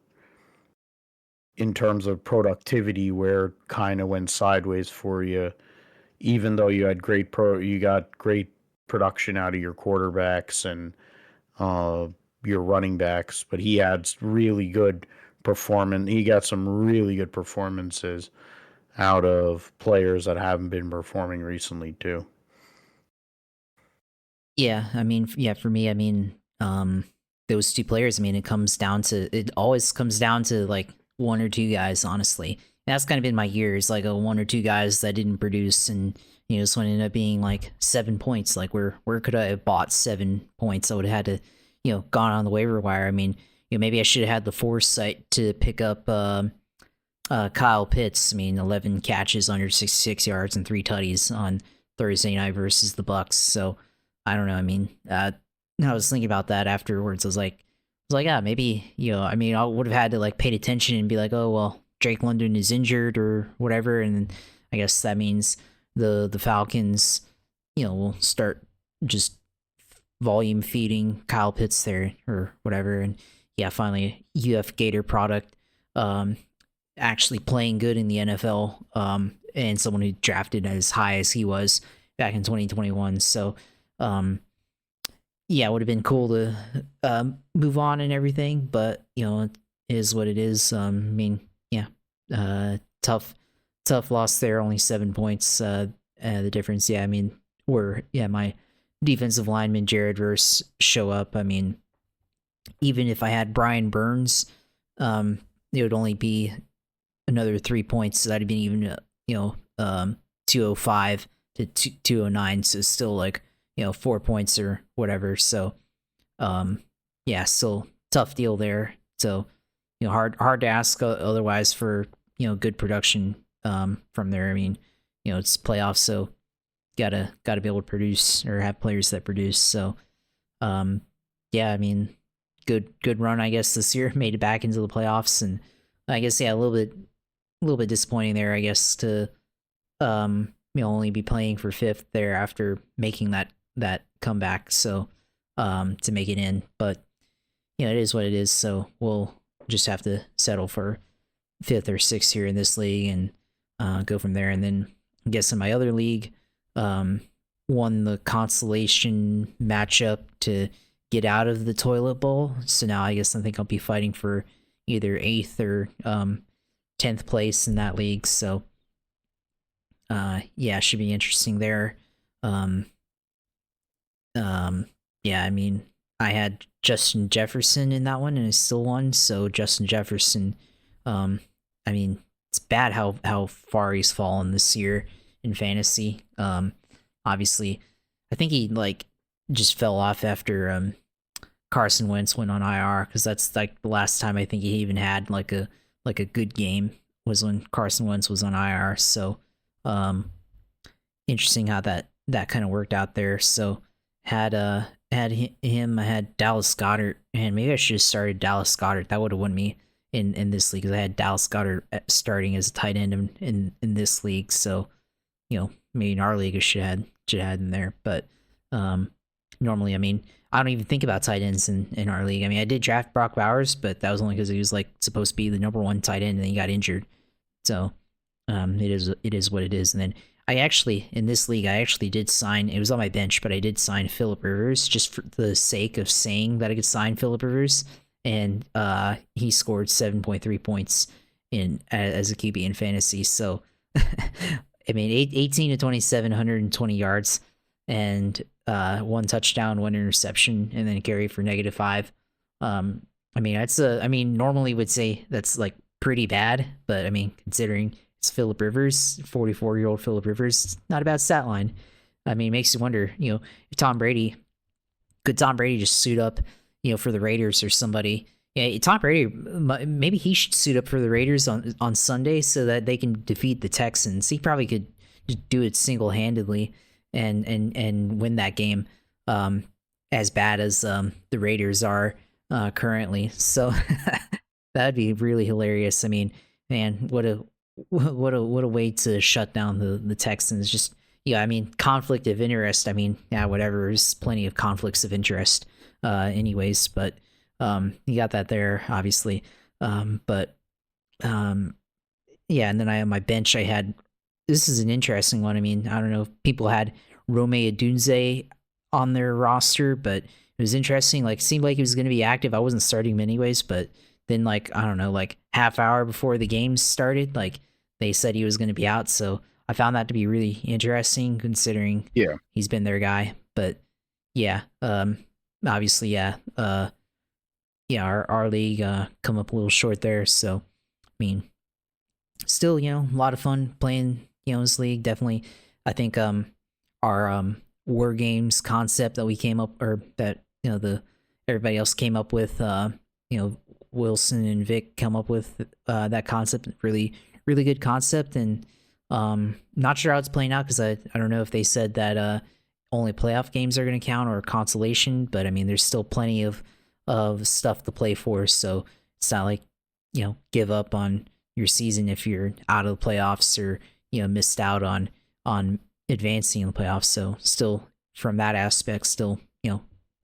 Speaker 1: in terms of productivity, where it kind of went sideways for you even though you got great production out of your quarterbacks and uh, your running backs, but he had really good performance. He got some really good performances out of players that haven't been performing recently too.
Speaker 2: Yeah, I mean, yeah, for me, I mean, those two players, I mean, it always comes down to like one or two guys, honestly. And that's kind of been my years, like a one or two guys that didn't produce, and this one ended up being like 7 points. Like, where could I have bought 7 points? I would have had to, gone on the waiver wire. I mean, maybe I should have had the foresight to pick up Kyle Pitts. I mean, 11 catches, 166 yards, and 3 tutties on Thursday night versus the Bucks. So I don't know. I mean, I was thinking about that afterwards. I was like, yeah, maybe I mean, I would have had to like paid attention and be like, oh well, Drake London is injured or whatever, and I guess that means the Falcons, will start just volume feeding Kyle Pitts there or whatever, and yeah, finally UF Gator product, actually playing good in the NFL, and someone who drafted as high as he was back in 2021. So um, yeah, it would have been cool to move on and everything, but it is what it is. I mean, yeah, tough loss there. Only 7 points. The difference. Yeah, I mean, my defensive lineman Jared Verse show up. I mean, even if I had Brian Burns, it would only be another 3 points. So that'd be even 205 to 209. So it's still like 4 points or whatever. So yeah, still tough deal there. So hard to ask otherwise for good production from there. I mean, it's playoffs, so gotta be able to produce or have players that produce. So yeah, I mean, good run, I guess, this year. Made it back into the playoffs, and I guess a little bit disappointing there, I guess, to only be playing for fifth there after making that comeback. So to make it in, but it is what it is. So we'll just have to settle for fifth or sixth here in this league and go from there. And then I guess in my other league, won the consolation matchup to get out of the toilet bowl. So now I guess I think I'll be fighting for either 8th or 10th place in that league. So yeah, should be interesting there. Yeah, I mean, I had Justin Jefferson in that one, and I still won. So Justin Jefferson, I mean, it's bad how far he's fallen this year in fantasy. Obviously, I think he like just fell off after Carson Wentz went on IR, because that's like the last time I think he even had like a good game was when Carson Wentz was on IR. So interesting how that kind of worked out there. So had him. I had Dallas Goedert, and maybe I should have started Dallas Goedert. That would have won me in this league, because I had Dallas Goedert starting as a tight end in this league. So maybe in our league I should have had him there. But normally, I mean, I don't even think about tight ends in our league. I mean, I did draft Brock Bowers, but that was only because he was like supposed to be the number 1 tight end, and then he got injured. So it is what it is. And then I actually, in this league, I actually did sign, it was on my bench, but I did sign Phillip Rivers just for the sake of saying that I could sign Phillip Rivers. And he scored 7.3 points as a QB in fantasy. So, I mean, 18 to 27, 120 yards, and 1 touchdown, 1 interception, and then carry for -5. I mean, normally would say that's like pretty bad, but I mean, considering it's Phillip Rivers, 44-year-old Phillip Rivers, not a bad stat line. I mean, it makes you wonder, if could Tom Brady just suit up, for the Raiders or somebody? Yeah, Tom Brady, maybe he should suit up for the Raiders on Sunday so that they can defeat the Texans. He probably could just do it single-handedly and win that game, as bad as the Raiders are currently. So that'd be really hilarious. I mean, man, what a way to shut down the Texans. Just I mean, conflict of interest. I mean, yeah, whatever. There's plenty of conflicts of interest, anyways. But you got that there, obviously. But yeah, and then I on my bench I had this is an interesting one. I mean, I don't know if people had Rome Odunze on their roster, but it was interesting. Like, it seemed like he was going to be active. I wasn't starting him anyways, but then, like, I don't know, like half hour before the game started, like they said he was going to be out. So I found that to be really interesting, considering
Speaker 1: Yeah.
Speaker 2: he's been their guy. But yeah, obviously, yeah, our league come up a little short there. So I mean, still, a lot of fun playing, this league. Definitely, I think our war games concept that we came up, or that the everybody else came up with, you know Wilson and Vic come up with that concept. Really, really good concept, and not sure how it's playing out, because I don't know if they said that only playoff games are going to count, or consolation. But I mean, there's still plenty of stuff to play for, so it's not like give up on your season if you're out of the playoffs, or missed out on advancing in the playoffs. So still, from that aspect, still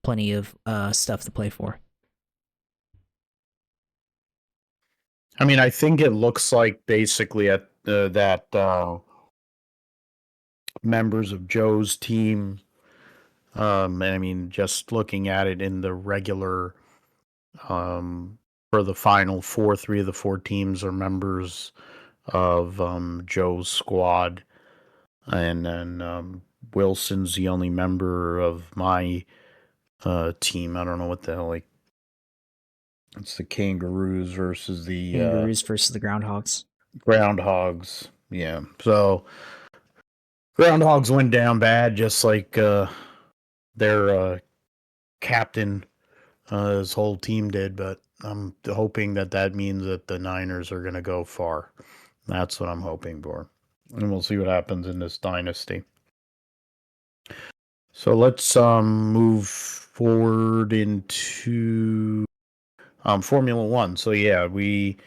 Speaker 2: plenty of stuff to play for.
Speaker 1: I mean, I think it looks like basically at that members of Joe's team. And I mean, just looking at it in the regular, um, for the final four, three of the four teams are members of Joe's squad, and then Wilson's the only member of my team. I don't know what the hell, like, it's the Kangaroos versus the
Speaker 2: Kangaroos versus the Groundhogs.
Speaker 1: Groundhogs. Yeah, so Groundhogs went down bad, just like their captain, his whole team did. But I'm hoping that that means that the Niners are going to go far. That's what I'm hoping for, and we'll see what happens in this dynasty. So let's move forward into Formula One. So yeah, we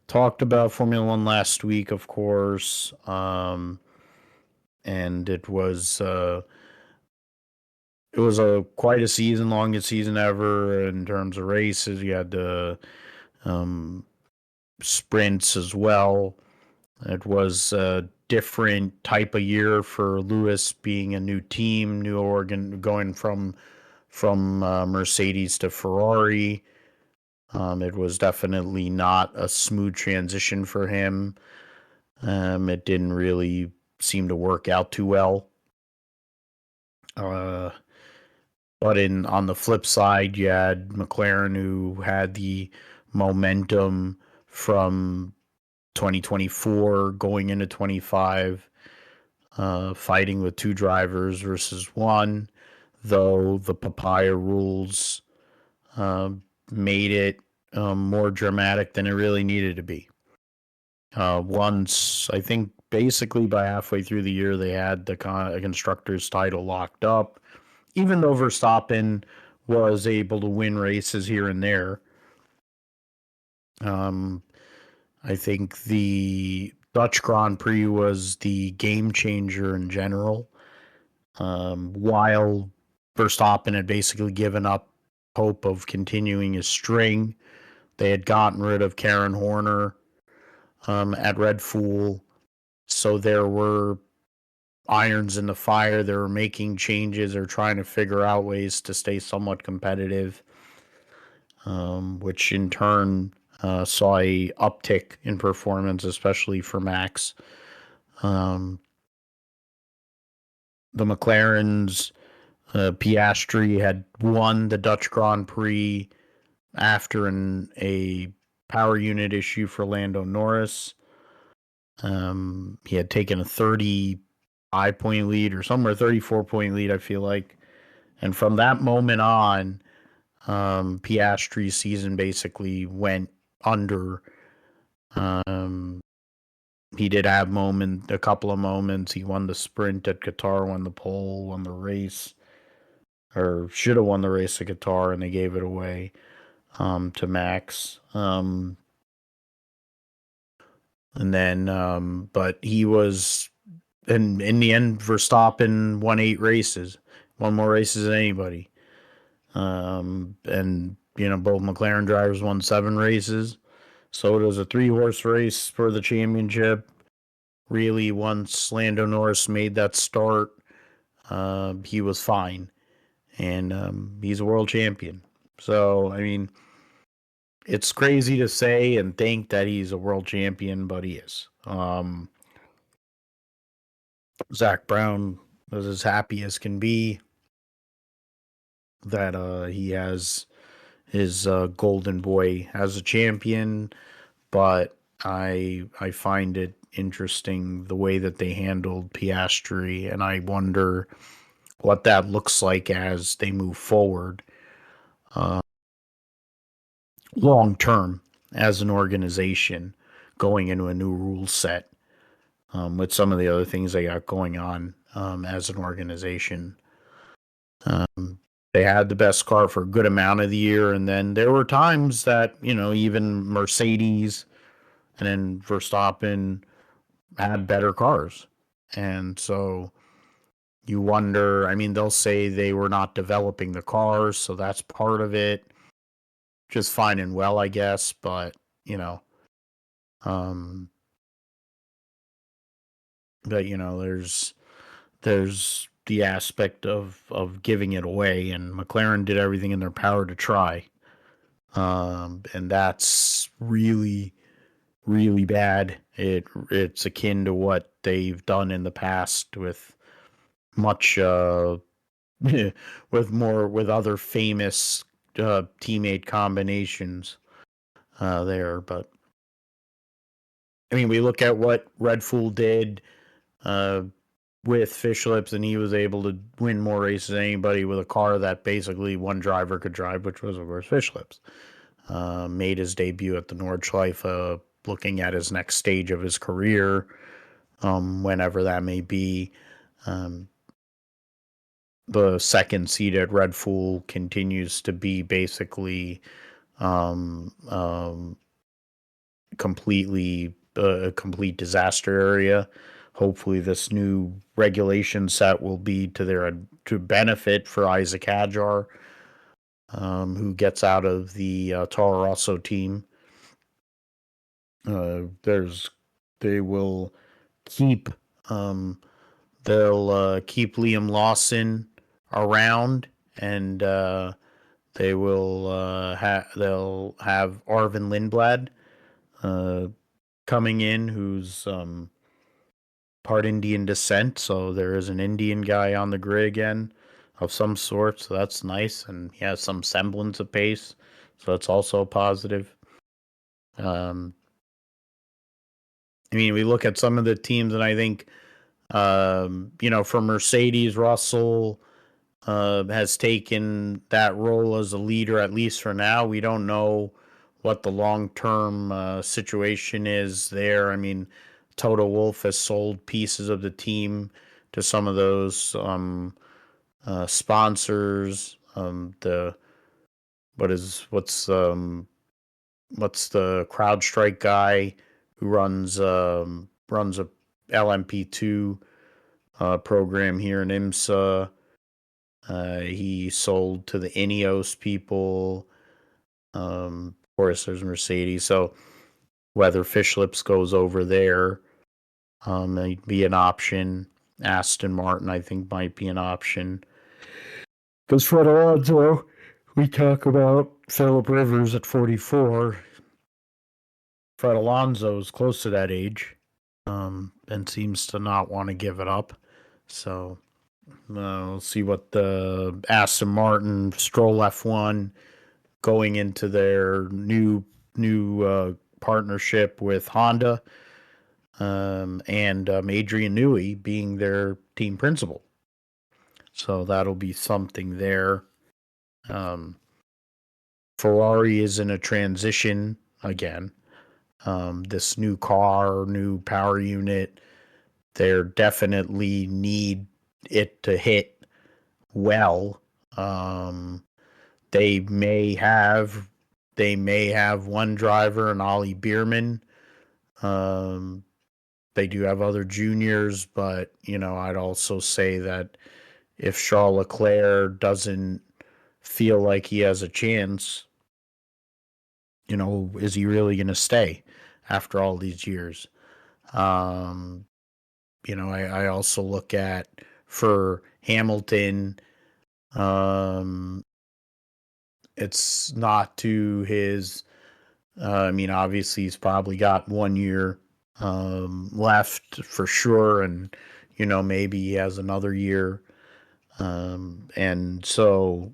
Speaker 1: talked about Formula One last week, of course, and it was a quite a season, longest season ever in terms of races. You had the um, sprints as well. It was a different type of year for Lewis, being a new team, new organ, going from Mercedes to Ferrari. It was definitely not a smooth transition for him. It didn't really seem to work out too well. Uh, but on the flip side, you had McLaren, who had the momentum from 2024 going into 25, fighting with two drivers versus one, though the papaya rules uh, made it more dramatic than it really needed to be. Once, I think basically by halfway through the year, they had the constructors' title locked up, even though Verstappen was able to win races here and there. Um, I think the Dutch Grand Prix was the game changer in general. While Verstappen had basically given up hope of continuing his string, they had gotten rid of Karen Horner at Red Bull, so there were irons in the fire. They were making changes or trying to figure out ways to stay somewhat competitive, which in turn saw a uptick in performance, especially for Max. Um, the McLarens, Piastri had won the Dutch Grand Prix after a power unit issue for Lando Norris. He had taken a 35-point lead, or somewhere 34-point lead, I feel like. And from that moment on, Piastri's season basically went under. Um, he did have a couple of moments. He won the sprint at Qatar, won the pole, won the race, or should have won the race at Qatar, and they gave it away to Max. And then, but he was, and in the end, Verstappen won 8 races, won more races than anybody. And both McLaren drivers won 7 races. So it was a 3-horse race for the championship. really, once Lando Norris made that start, he was fine, and he's a world champion. So, I mean, it's crazy to say and think that he's a world champion, but he is. Zach Brown was as happy as can be that he has his golden boy as a champion, but I find it interesting the way that they handled Piastri, and I wonder what that looks like as they move forward, uh, long term as an organization, going into a new rule set, with some of the other things they got going on, as an organization. Um, they had the best car for a good amount of the year, and then there were times that, even Mercedes and then Verstappen had better cars. And so you wonder, I mean, they'll say they were not developing the cars, so that's part of it. Just fine and well, I guess, but, you know, um, there's the aspect of giving it away, and McLaren did everything in their power to try. And that's really, really bad. It's akin to what they've done in the past with much with other famous teammate combinations there. But I mean, we look at what Red Bull did uh, with Fish Lips, and he was able to win more races than anybody with a car that basically one driver could drive, which was of course Fish Lips. Made his debut at the Nordschleife, looking at his next stage of his career, whenever that may be. Um, the second seat at Red Bull continues to be basically um, um, completely a complete disaster area. Hopefully, this new regulation set will be to benefit for Isaac Hadjar, who gets out of the Toro Rosso team. There's they will keep um, they'll keep Liam Lawson around, and they'll have Arvin Lindblad uh, coming in, who's part Indian descent, so there is an Indian guy on the grid again of some sort, so that's nice, and he has some semblance of pace, so that's also positive. Um, I mean, we look at some of the teams, and I think, for Mercedes, Russell has taken that role as a leader, at least for now. We don't know what the long term situation is there. I mean, Toto Wolff has sold pieces of the team to some of those sponsors. The what is what's the CrowdStrike guy who runs a LMP2 program here in IMSA. He sold to the Ineos people. Of course, there's Mercedes. So whether Fish Lips goes over there, might be an option. Aston Martin, I think, might be an option. Because Fred Alonso, we talk about Philip Rivers at 44. Fred Alonso is close to that age, and seems to not want to give it up. So we'll see what the Aston Martin Stroll F1 going into their new partnership with Honda, and Adrian Newey being their team principal. So that'll be something there. Um, Ferrari is in a transition again. This new car, new power unit, they definitely need it to hit well. Um, they may have one driver, and Ollie Bierman. Um, they do have other juniors, but I'd also say that if Charles Leclerc doesn't feel like he has a chance, is he really going to stay after all these years? I also look at for Hamilton, um, it's not to his. Obviously, he's probably got 1 year left for sure, and maybe he has another year. And so,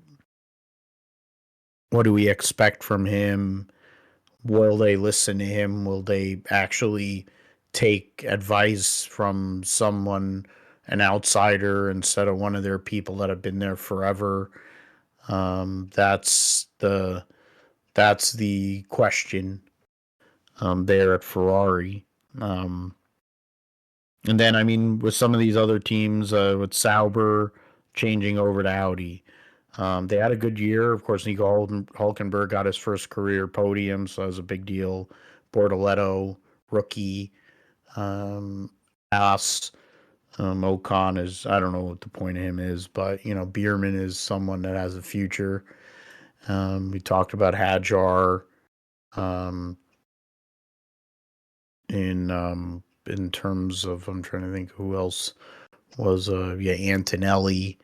Speaker 1: what do we expect from him? Will they listen to him? Will they actually take advice from someone, an outsider, instead of one of their people that have been there forever? That's the question there at Ferrari. Um, and then, with some of these other teams, with Sauber changing over to Audi, they had a good year. Of course, Nico Hulkenberg got his first career podium, so that was a big deal. Bortoletto, rookie. Um, Haas, Ocon is, I don't know what the point of him is, but, Bierman is someone that has a future. We talked about Hadjar. Um, in terms of, I'm trying to think who else was Antonelli,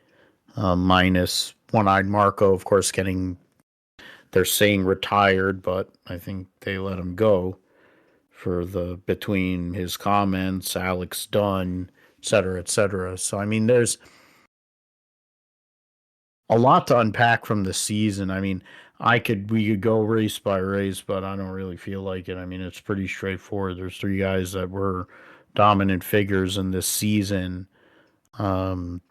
Speaker 1: minus One-Eyed Marco, of course, they're saying retired, but I think they let him go for the between his comments, Alex Dunn, et cetera, et cetera. So there's a lot to unpack from the season. We could go race by race, but I don't really feel like it. It's pretty straightforward. There's three guys that were dominant figures in this season. Um,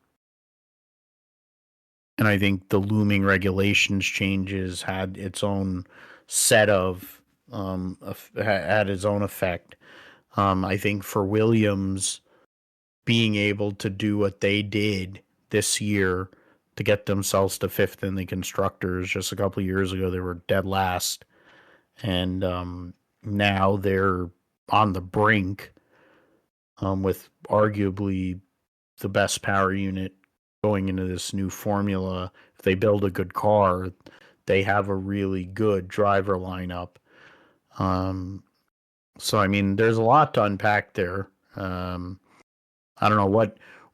Speaker 1: and I think the looming regulations changes had its own set of had its own effect. I think for Williams being able to do what they did this year to get themselves to fifth in the constructors, just a couple of years ago they were dead last, and now they're on the brink, with arguably the best power unit going into this new formula. If they build a good car, they have a really good driver lineup. Um, so there's a lot to unpack there. I don't know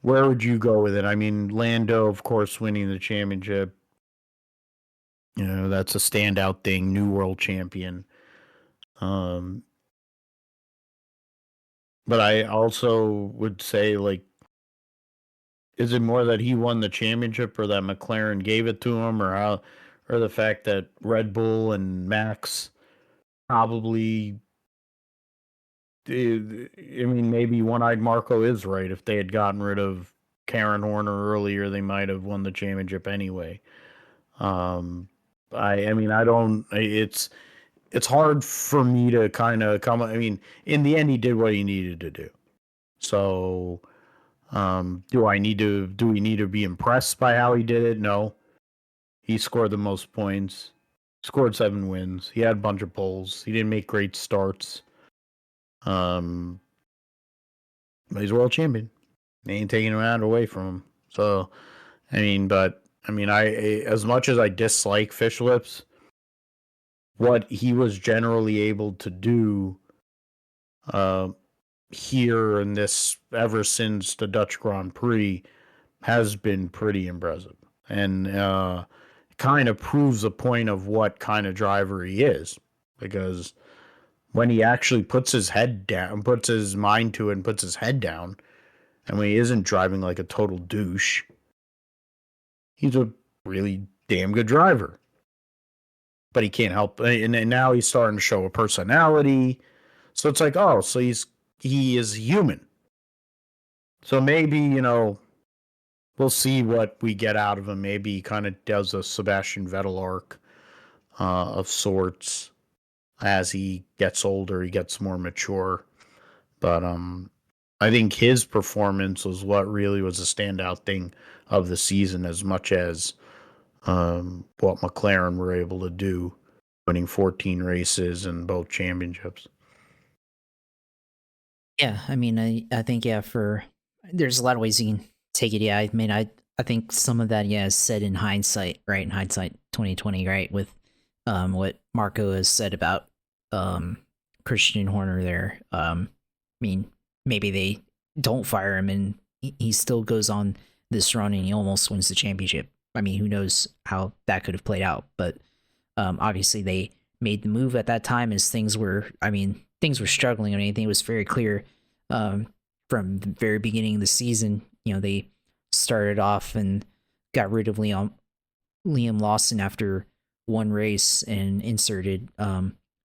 Speaker 1: where would you go with it? Lando, of course, winning the championship. That's a standout thing. New world champion. Um, but I also would say, like, is it more that he won the championship or that McLaren gave it to him, or the fact that Red Bull and Max probably, maybe One-Eyed Marco is right. If they had gotten rid of Karen Horner earlier, they might have won the championship anyway. Um, I don't. It's hard for me to kind of come. In the end, he did what he needed to do. So, do we need to be impressed by how he did it? No. He scored the most points, scored 7 wins. He had a bunch of poles. He didn't make great starts. Um, but he's world champion. They ain't taking him out away from him. So, as much as I dislike Fish Lips, what he was generally able to do, uh, here in this ever since the Dutch Grand Prix has been pretty impressive, and kind of proves a point of what kind of driver he is, because when he actually puts his head down, puts his mind to it, and puts his head down, and when he isn't driving like a total douche, he's a really damn good driver. But he can't help, and now he's starting to show a personality. So it's like, oh, so he is human. So maybe, we'll see what we get out of him. Maybe he kind of does a Sebastian Vettel arc of sorts. As he gets older, he gets more mature. But I think his performance was what really was a standout thing of the season, as much as what McLaren were able to do, winning 14 races and both championships.
Speaker 2: Yeah, I think there's a lot of ways you can take it. Yeah, I think some of that, yeah, is said in hindsight, right? In hindsight, 2020, right? With what Marco has said about Christian Horner there. Maybe they don't fire him, and he still goes on this run and he almost wins the championship. I mean, who knows how that could have played out, but obviously they made the move at that time as things were struggling. I mean, I think it was very clear from the very beginning of the season. They started off and got rid of Liam Lawson after one race and inserted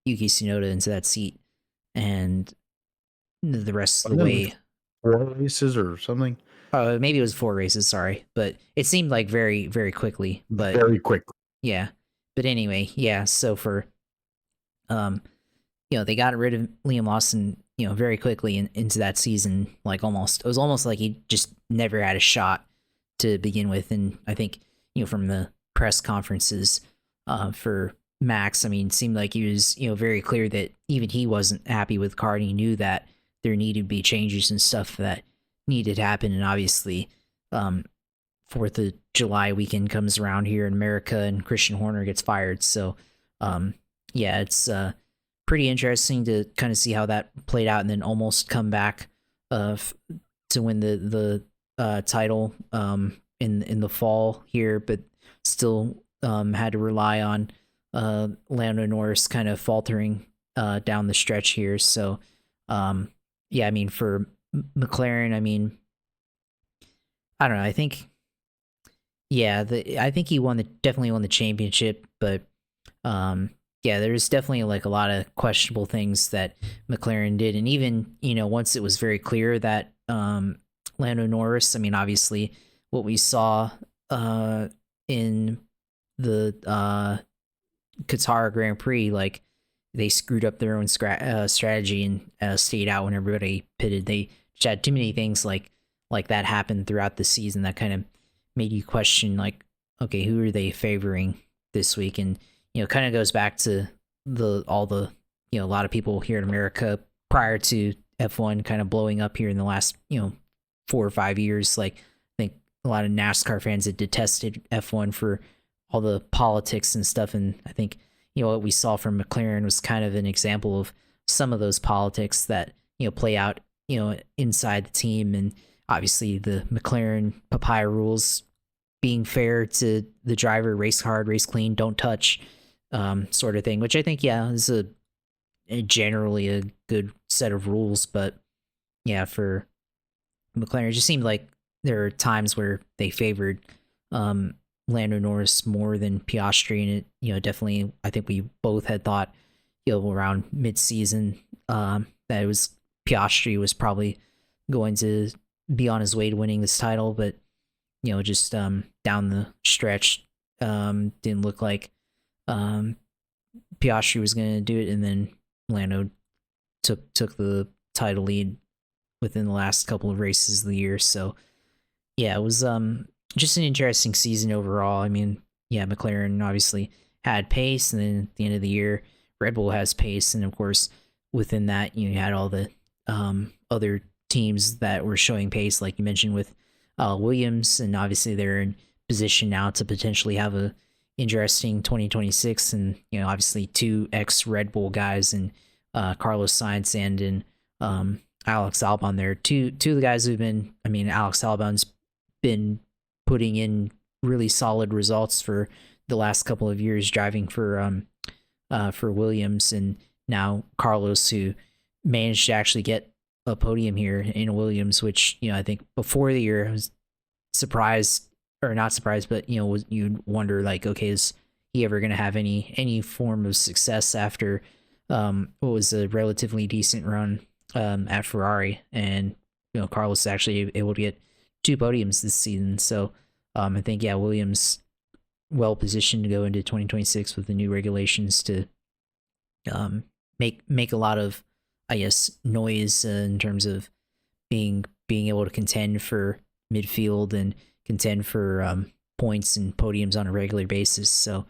Speaker 2: Yuki Tsunoda into that seat, and the rest of the way.
Speaker 1: 4 races or something.
Speaker 2: Maybe it was 4 races. Sorry, but it seemed like very, very quickly. But
Speaker 1: Very quickly.
Speaker 2: yeah. But anyway, yeah. So for they got rid of Liam Lawson, very quickly into that season. Like it was almost like he just never had a shot to begin with. And I think from the press conferences for Max, I mean, it seemed like he was very clear that even he wasn't happy with the car, and he knew that there needed to be changes and stuff that needed to happen. And obviously, 4th of July weekend comes around here in America, and Christian Horner gets fired. So, yeah, it's pretty interesting to kind of see how that played out, and then almost come back to win the title in the fall here, but still had to rely on Lando Norris kind of faltering down the stretch here. So, yeah, I mean, for McLaren, I mean, I don't know. I think, yeah, I think he definitely won the championship, but yeah, there's definitely like a lot of questionable things that McLaren did, and even once it was very clear that Lando Norris, I mean, obviously what we saw in the Qatar Grand Prix, like they screwed up their own strategy and stayed out when everybody pitted. They just had too many things like that happen throughout the season that kind of made you question, like, okay, who are they favoring this week? And kind of goes back to all the a lot of people here in America prior to F1 kind of blowing up here in the last 4 or 5 years. Like, I think a lot of NASCAR fans had detested F1 for all the politics and stuff, and I think what we saw from McLaren was kind of an example of some of those politics that play out inside the team. And obviously the McLaren papaya rules, being fair to the driver, race hard, race clean, don't touch, sort of thing, which I think is a generally a good set of rules. But yeah, for McLaren, it just seemed like there are times where they favored Lando Norris more than Piastri, and it definitely, I think we both had thought around mid-season that it was Piastri was probably going to be on his way to winning this title, but just down the stretch didn't look like Piastri was going to do it, and then Lando took the title lead within the last couple of races of the year. So yeah, it was just an interesting season overall. I mean, yeah, McLaren obviously had pace, and then at the end of the year, Red Bull has pace, and of course, within that, you had all the other teams that were showing pace, like you mentioned with Williams, and obviously they're in position now to potentially have a interesting 2026, and obviously 2 ex-Red Bull guys, and Carlos Sainz and Alex Albon there. Two of the guys who've been, I mean, Alex Albon's been putting in really solid results for the last couple of years driving for Williams, and now Carlos, who managed to actually get a podium here in Williams, which I think before the year I was surprised, or not surprised, but you'd wonder, like, okay, is he ever going to have any form of success after what was a relatively decent run at Ferrari? And Carlos is actually able to get 2 podiums this season. So I think Williams well positioned to go into 2026 with the new regulations to make a lot of, I guess, noise in terms of being able to contend for midfield and contend for points and podiums on a regular basis. So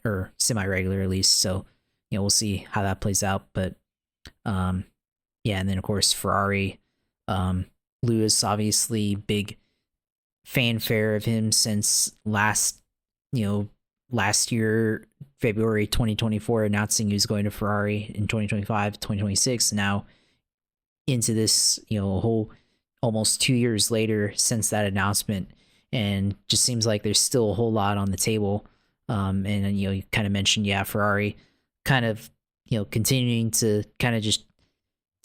Speaker 2: or semi-regular at least. So we'll see how that plays out. But and then of course Ferrari, Lewis, obviously big fanfare of him since last year, February 2024, announcing he was going to Ferrari in 2025, 2026. Now into this, a whole almost 2 years later since that announcement, and just seems like there's still a whole lot on the table. And you kind of mentioned, yeah, Ferrari kind of continuing to kind of just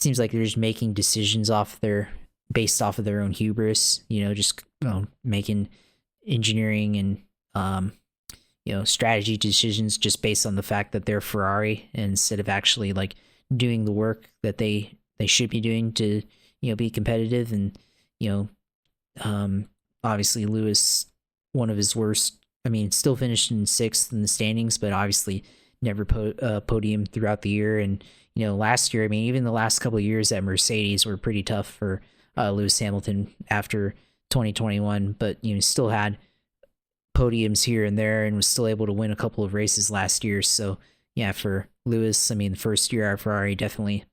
Speaker 2: seems like they're just making decisions based off of their own hubris. Just making engineering and strategy decisions just based on the fact that they're Ferrari, instead of actually like doing the work that they should be doing to be competitive. And you know obviously Lewis, one of his worst. I mean, still finished in sixth in the standings, but obviously never podium throughout the year. And last year, I mean, even the last couple of years at Mercedes were pretty tough for Lewis Hamilton after 2021, but still had podiums here and there and was still able to win a couple of races last year. So yeah, for Lewis, I mean, the first year at Ferrari definitely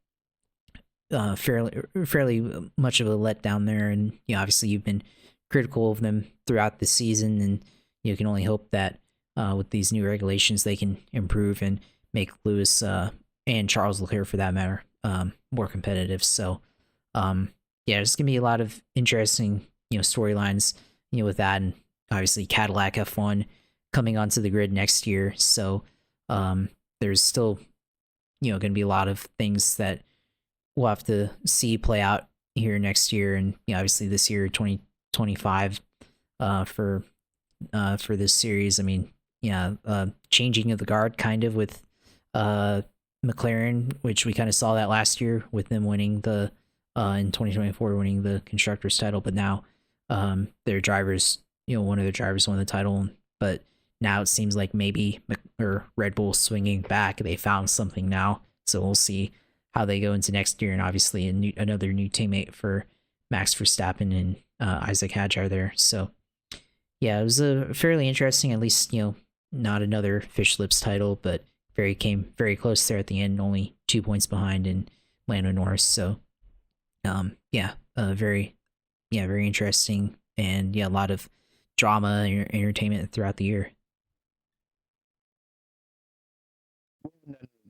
Speaker 2: fairly much of a letdown there. And obviously you've been critical of them throughout the season, and you can only hope that with these new regulations they can improve and make Lewis and Charles Leclerc, for that matter, more competitive. So yeah, there's gonna be a lot of interesting storylines with that, and obviously Cadillac F1 coming onto the grid next year. So there's still going to be a lot of things that we'll have to see play out here next year, and obviously this year 2025 for this series. I mean, yeah, changing of the guard kind of with McLaren, which we kind of saw that last year with them winning the in 2024 winning the constructors title, but now their drivers, one of their drivers won the title, but now it seems like maybe Red Bull swinging back. They found something now, so we'll see how they go into next year. And obviously another new teammate for Max Verstappen and Isaac Hadjar there. So yeah, it was a fairly interesting, at least, not another Fish Lips title, but came very close there at the end, only 2 points behind in Lando Norris. So very interesting, and yeah, a lot of drama and entertainment throughout the year.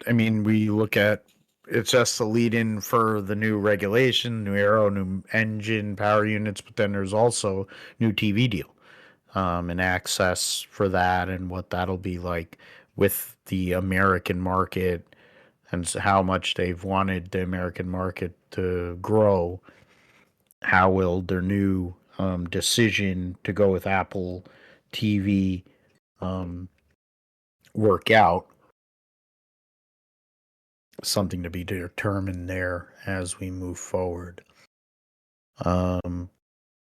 Speaker 1: I mean, we look at it's just the lead in for the new regulation, new aero, new engine, power units, but then there's also new TV deal, and access for that and what that'll be like with the American market and how much they've wanted the American market to grow. How will their new decision to go with Apple TV um, work out? Something to be determined there as we move forward.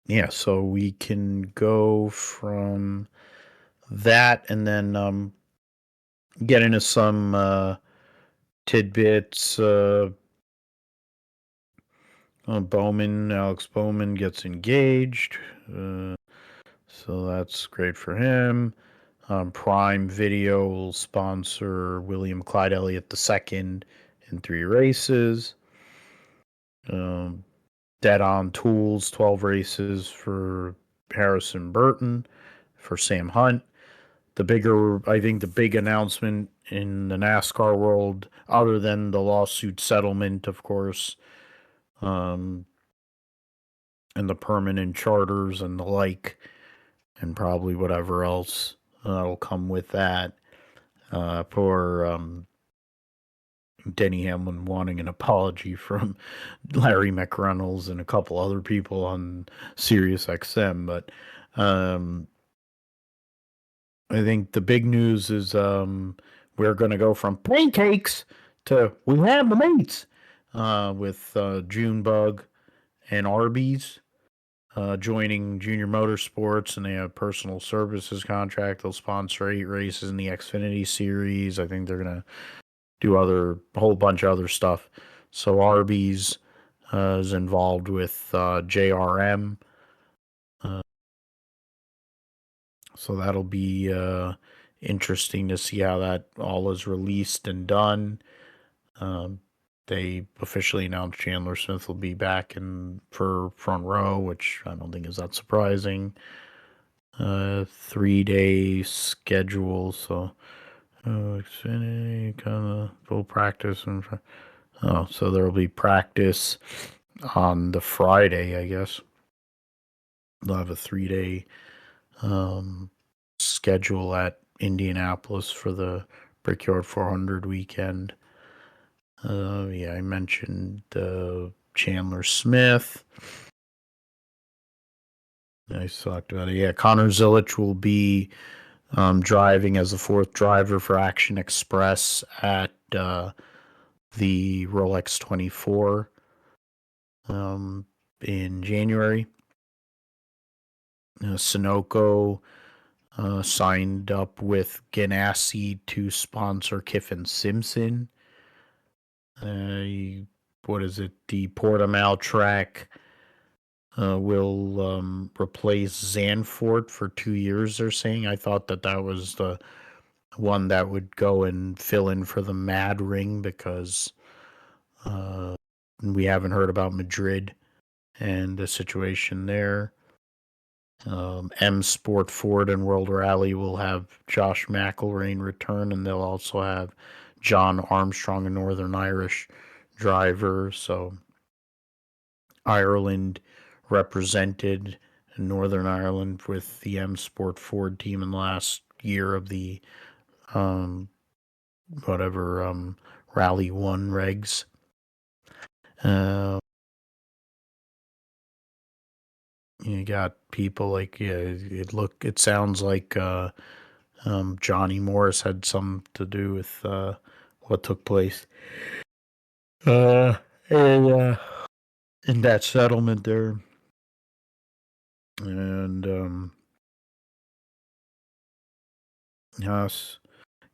Speaker 1: Yeah, so we can go from that and then get into some tidbits. Alex Bowman gets engaged, so that's great for him. Prime Video will sponsor William Clyde Elliott II in 3 races. Dead On Tools, 12 races for Harrison Burton, for Sam Hunt. I think the big announcement in the NASCAR world, other than the lawsuit settlement, of course, and the permanent charters and the like, and probably whatever else will come with that, for Denny Hamlin wanting an apology from Larry McReynolds and a couple other people on Sirius XM. But I think the big news is we're going to go from pancakes to we have the mates, with Junebug and Arby's joining Junior Motorsports, and they have personal services contract. They'll sponsor 8 races in the Xfinity Series. I think they're going to do a whole bunch of other stuff. So Arby's is involved with JRM. So that'll be interesting to see how that all is released and done. They officially announced Chandler Smith will be back for front row, which I don't think is that surprising. 3-day schedule, so Xfinity kind of full practice and so there will be practice on the Friday, I guess. They'll have a 3-day schedule at Indianapolis for the Brickyard 400 weekend. Yeah, I mentioned Chandler Smith. I talked about it. Yeah, Connor Zilic will be driving as the fourth driver for Action Express at the Rolex 24 in January. Sunoco signed up with Ganassi to sponsor Kiffin Simpson. What is it? The Portimao track will replace Zandvoort for 2 years, they're saying. I thought that was the one that would go and fill in for the Mad Ring because we haven't heard about Madrid and the situation there. M Sport Ford and World Rally will have Josh McElrain return, and they'll also have John Armstrong, a Northern Irish driver. So Ireland represented Northern Ireland with the M Sport Ford team in the last year of the um, Rally 1 regs. Uh, you got people like, yeah, it sounds like Johnny Morris had some to do with what took place uh, in, uh, in that settlement there. And Haas,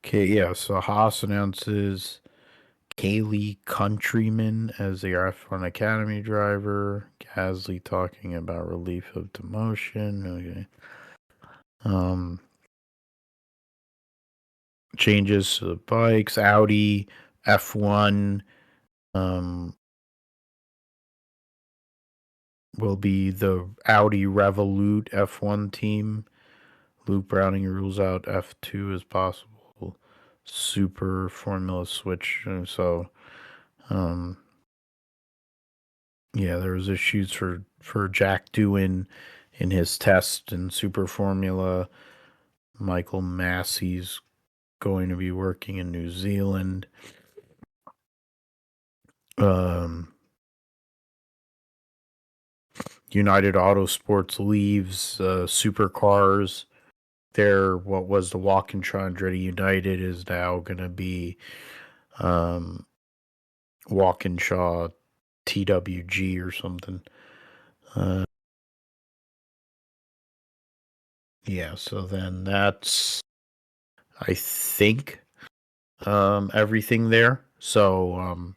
Speaker 1: okay, yeah, so Haas announces Kaylee Countryman as the F1 Academy driver. Gasly talking about relief of demotion. Okay. Changes to the bikes. Audi F1 will be the Audi Revolut F1 team. Luke Browning rules out F2 as possible super formula switch. So, yeah, there was issues for Jack Doohan in his test in super formula. Michael Massey's going to be working in New Zealand. United Autosports leaves supercars. What was the Walkinshaw Andretti United is now going to be Walkinshaw TWG or something. Yeah, so then that's, I think, everything there. So,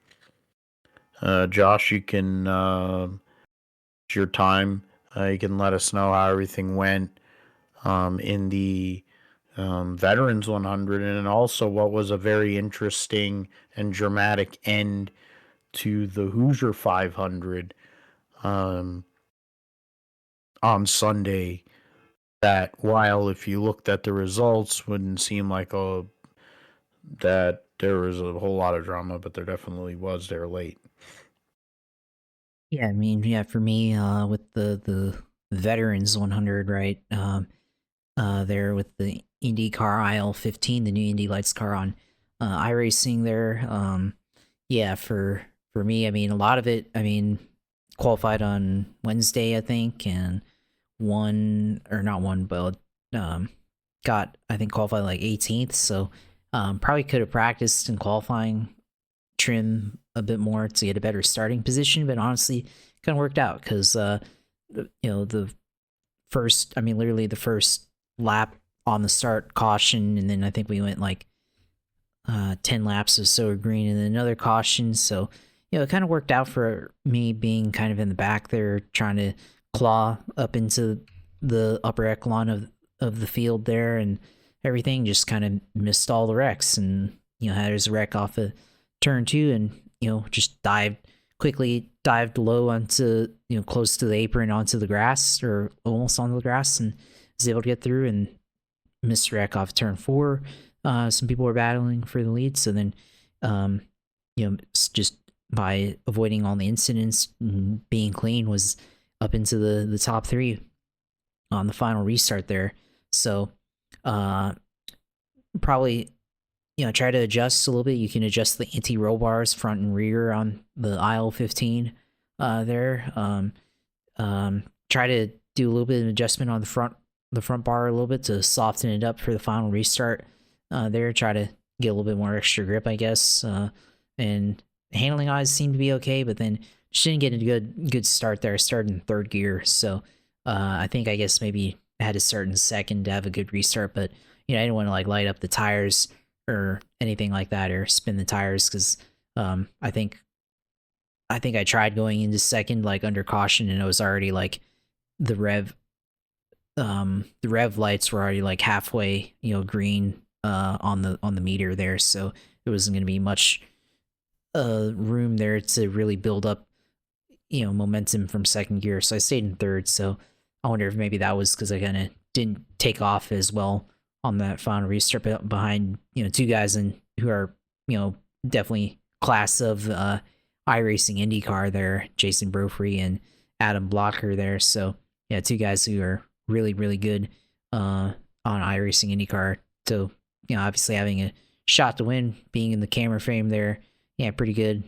Speaker 1: Josh, you can, it's your time. You can let us know how everything went in the Veterans 100, and also what was a very interesting and dramatic end to the Hoosier 500 on Sunday. That, while if you looked at the results, wouldn't seem like that there was a whole lot of drama, but there definitely was there late.
Speaker 2: Yeah, I mean, yeah, for me, with the Veterans 100, right? There with the IndyCar IL-15, the new Indy Lights car on iRacing there. Yeah, for me, I mean, a lot of it, I mean, qualified on Wednesday, I think, and not one, but got, I think, qualified like 18th. So probably could have practiced in qualifying, trim a bit more to get a better starting position, but honestly, kind of worked out because, the first, I mean, literally the first lap on the start caution, and then I think we went like 10 laps of so green and then another caution. So, it kind of worked out for me being kind of in the back there trying to claw up into the upper echelon of the field there, and everything just kind of missed all the wrecks, and had his wreck off of turn 2, and just dived low onto close to the apron onto the grass, or almost onto the grass, and was able to get through and missed wreck off turn 4. Some people were battling for the lead, so then just by avoiding all the incidents and being clean, was up into the top 3 on the final restart there. So probably try to adjust a little bit. You can adjust the anti-roll bars front and rear on the aisle 15 there. Try to do a little bit of adjustment on the front bar a little bit to soften it up for the final restart there. Try to get a little bit more extra grip, I guess. And handling eyes seemed to be okay, but then just didn't get a good start there. I started in 3rd gear, so I think I guess maybe I had to start in 2nd to have a good restart, but I didn't want to like light up the tires or anything like that or spin the tires because I think I tried going into 2nd like under caution, and it was already like the rev lights were already like halfway green on the meter there, so there wasn't going to be much room there to really build up momentum from 2nd gear. So I stayed in 3rd. So I wonder if maybe that was because I kind of didn't take off as well on that final restart behind 2 guys who are definitely class of iRacing IndyCar there, Jason Brophy and Adam Blocker there. So yeah, 2 guys who are really good on iRacing IndyCar. So obviously having a shot to win, being in the camera frame there, yeah, pretty good.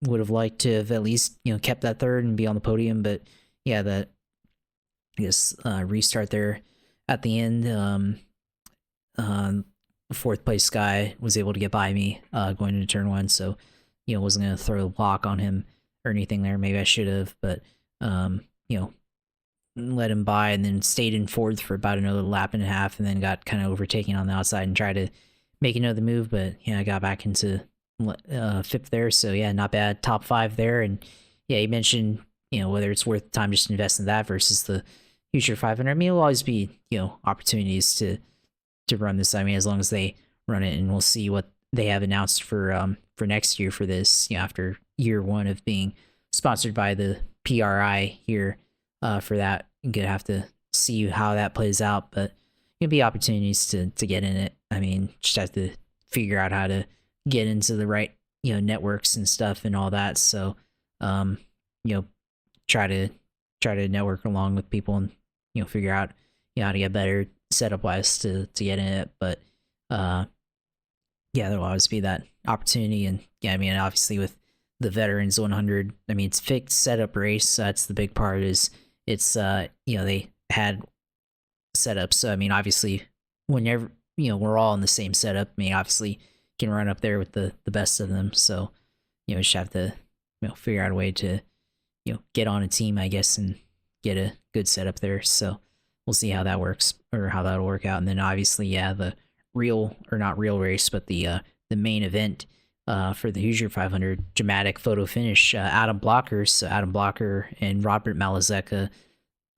Speaker 2: Would have liked to have at least kept that 3rd and be on the podium, but yeah, that I guess restart there at the end. 4th place guy was able to get by me going into turn 1, so wasn't gonna throw the block on him or anything there. Maybe I should have, but let him by and then stayed in 4th for about another lap and a half, and then got kind of overtaken on the outside and tried to make another move, but I got back into 5th there. So yeah, not bad. Top 5 there. And yeah, you mentioned whether it's worth the time just to invest in that versus the Hoosier 500. I mean, it'll always be opportunities to run this. I mean, as long as they run it, and we'll see what they have announced for next year for this. After year 1 of being sponsored by the PRI here for that, I'm gonna have to see how that plays out, but there'll be opportunities to get in it. I mean, just have to figure out how to get into the right networks and stuff and all that. So try to network along with people and figure out how to get better setup wise to get in it. But yeah, there'll always be that opportunity. And yeah, I mean, obviously with the Veterans 100, I mean, it's fixed setup race. That's the big part. Is it's they had setups. So I mean, obviously whenever we're all in the same setup, I mean, obviously can run up there with the best of them. So just have to figure out a way to get on a team, I guess, and get a good setup there. So we'll see how that works, or how that'll work out. And then obviously, yeah, the not real race, but the main event for the Hoosier 500, dramatic photo finish. Adam Blocker and Robert Malazeka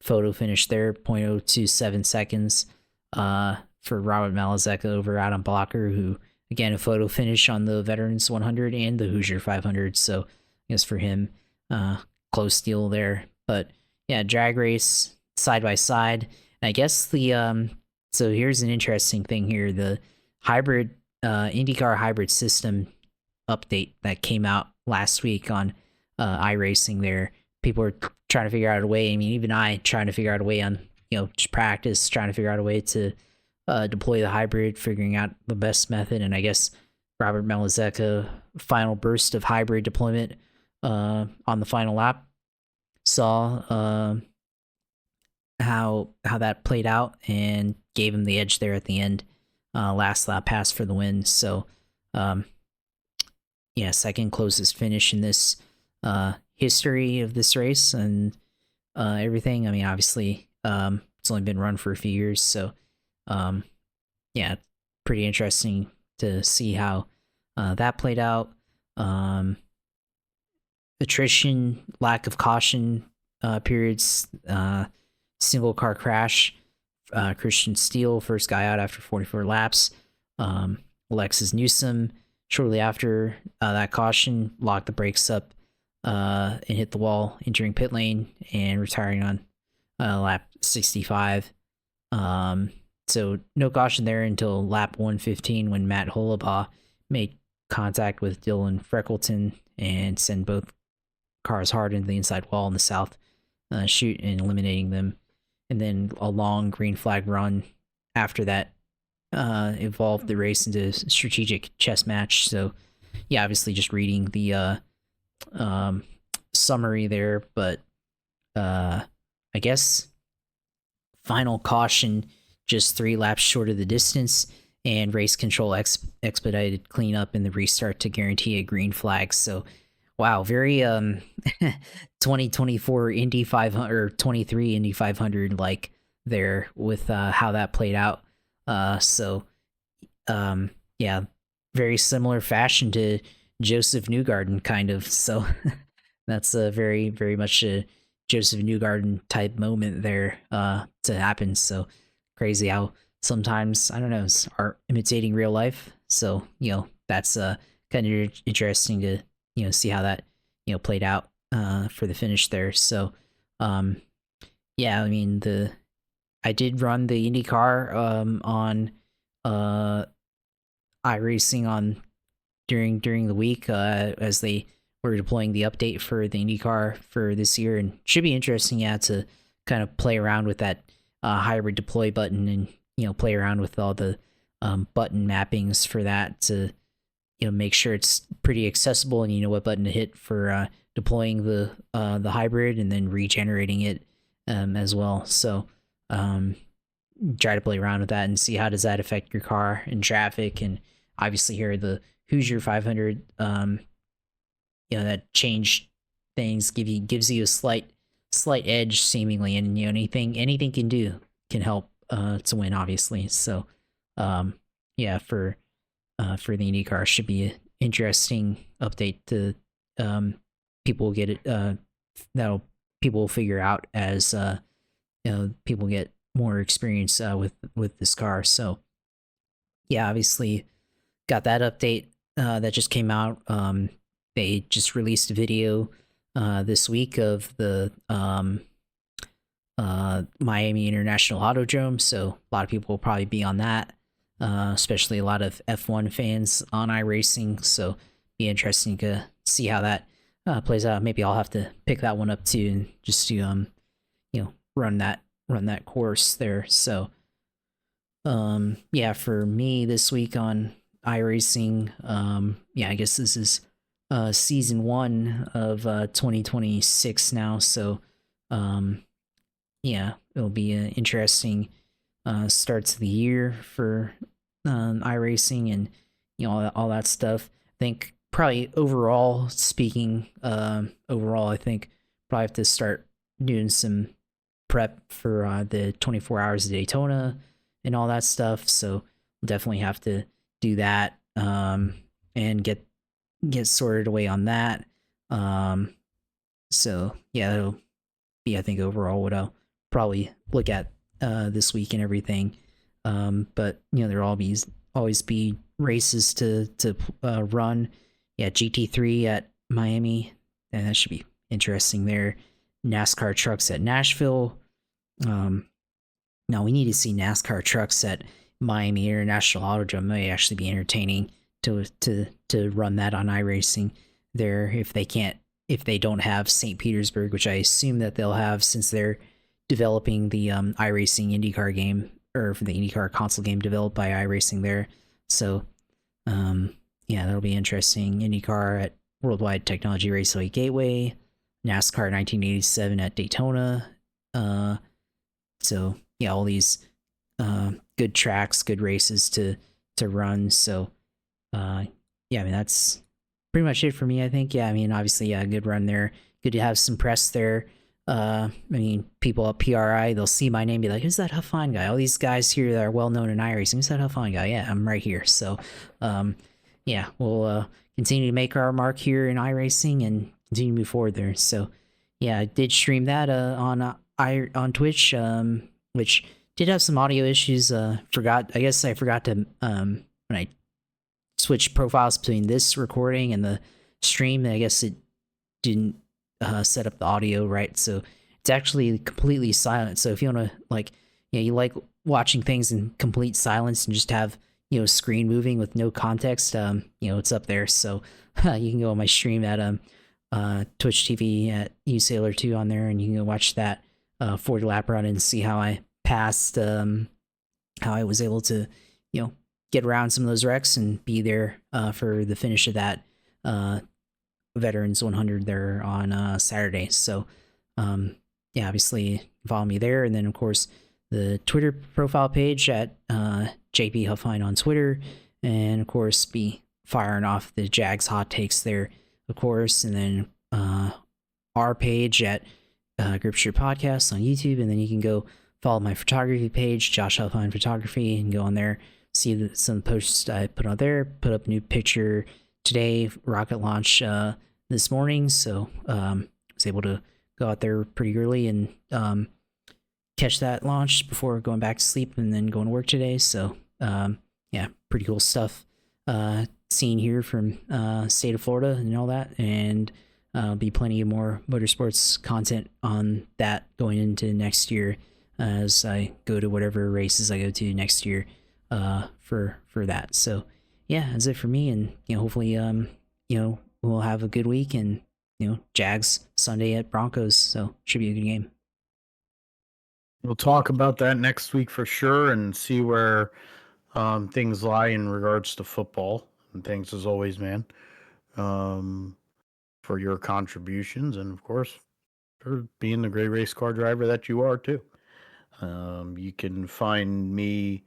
Speaker 2: photo finish there, 0.027 seconds for Robert Malazeka over Adam Blocker, who again a photo finish on the Veterans 100 and the Hoosier 500. So I guess for him, close steal there. But yeah, drag race side by side. And I guess the so here's an interesting thing here: the hybrid IndyCar hybrid system update that came out last week on iRacing. There, people are trying to figure out a way. I mean, even I trying to figure out a way on just practice, trying to figure out a way to deploy the hybrid, figuring out the best method. And I guess Robert Malazeka final burst of hybrid deployment on the final lap saw how that played out and gave him the edge there at the end. Last lap pass for the win. So yeah, second closest finish in this history of this race and everything. I mean, obviously it's only been run for a few years, so yeah, pretty interesting to see how that played out. Attrition, lack of caution periods, single car crash. Christian Steele, first guy out after 44 laps. Alexis Newsom, shortly after that caution, locked the brakes up and hit the wall, entering pit lane and retiring on lap 65. So no caution there until lap 115 when Matt Holabaugh made contact with Dylan Freckleton and send both cars hard into the inside wall in the south chute and eliminating them. And then a long green flag run after that evolved the race into a strategic chess match. So, yeah, obviously just reading the summary there, but I guess final caution, just 3 laps short of the distance, and race control expedited cleanup in the restart to guarantee a green flag. So, wow, very 2024 Indy 500 or 23 Indy 500 like there with how that played out. So, yeah, very similar fashion to Joseph Newgarden, kind of. So that's a very much a Joseph Newgarden type moment there to happen. So crazy how sometimes, I don't know, art imitating real life. So, that's kind of interesting to, see how that, played out for the finish there. So, yeah, I mean, I did run the IndyCar on iRacing on during the week as they were deploying the update for the IndyCar for this year, and should be interesting, yeah, to kind of play around with that hybrid deploy button and play around with all the button mappings for that to make sure it's pretty accessible and you know what button to hit for deploying the hybrid and then regenerating it as well. So try to play around with that and see how does that affect your car in traffic. And obviously here the Hoosier 500 that changed things, gives you a slight edge seemingly, and anything can help to win, obviously. So yeah, for the IndyCar should be an interesting update to people will get it that'll people will figure out as people get more experience with this car. So yeah, obviously got that update that just came out. They just released a video this week of the Miami International Autodrome, so a lot of people will probably be on that, especially a lot of F1 fans on iRacing. So be interesting to see how that plays out. Maybe I'll have to pick that one up too, and just to run that course there. So yeah, for me this week on iRacing, yeah, I guess this is season 1 of 2026 now. So yeah, it'll be an interesting start to the year for iRacing and all that stuff. I think probably overall speaking, I think probably have to start doing some prep for the 24 hours of Daytona and all that stuff. So we'll definitely have to do that and get sorted away on that. So yeah, that'll be, I think, overall what I'll probably look at this week and everything. But there'll always be races to run. Yeah, GT3 at Miami, and that should be interesting there. NASCAR trucks at Nashville. Now we need to see NASCAR trucks at Miami International Autodrome. May actually be entertaining to run that on iRacing there if they don't have St. Petersburg, which I assume that they'll have since they're developing the iRacing IndyCar game, or for the IndyCar console game developed by iRacing there. So yeah, that'll be interesting. IndyCar at Worldwide Technology Raceway Gateway, NASCAR 1987 at Daytona. So yeah, all these good tracks, good races to run. So yeah, I mean, that's pretty much it for me, I think. Yeah, I mean, obviously, yeah, good run there. Good to have some press there. I mean, people at PRI, they'll see my name and be like, who's that Huffine guy? All these guys here that are well known in iRacing, who's that Huffine guy? Yeah, I'm right here. So yeah, we'll continue to make our mark here in iRacing and continue to move forward there. So yeah, I did stream that on Twitch, which did have some audio issues. I forgot to when I switched profiles between this recording and the stream, I guess it didn't set up the audio right, so it's actually completely silent. So if you want to you like watching things in complete silence and just have screen moving with no context, it's up there. So you can go on my stream at Twitch TV at usailor2 on there, and you can go watch that 40 lap run and see how I passed, how I was able to, get around some of those wrecks and be there for the finish of that Veterans 100 there on Saturday. So, yeah, obviously follow me there, and then of course the Twitter profile page at JP Huffine on Twitter, and of course be firing off the Jags hot takes there, of course, and then our page at Gripster Podcast on YouTube, and then you can go follow my photography page, Josh Huffine Photography, and go on there, see some posts I put out there. Put up a new picture today, rocket launch this morning, so was able to go out there pretty early and catch that launch before going back to sleep and then going to work today. So yeah, pretty cool stuff seen here from state of Florida and all that, and be plenty of more motorsports content on that going into next year as I go to whatever races I go to next year for that. So yeah, that's it for me, and hopefully we'll have a good week, and Jags Sunday at Broncos, so should be a good game.
Speaker 1: We'll talk about that next week for sure and see where things lie in regards to football. And thanks as always, man, for your contributions, and of course for being the great race car driver that you are too. You can find me.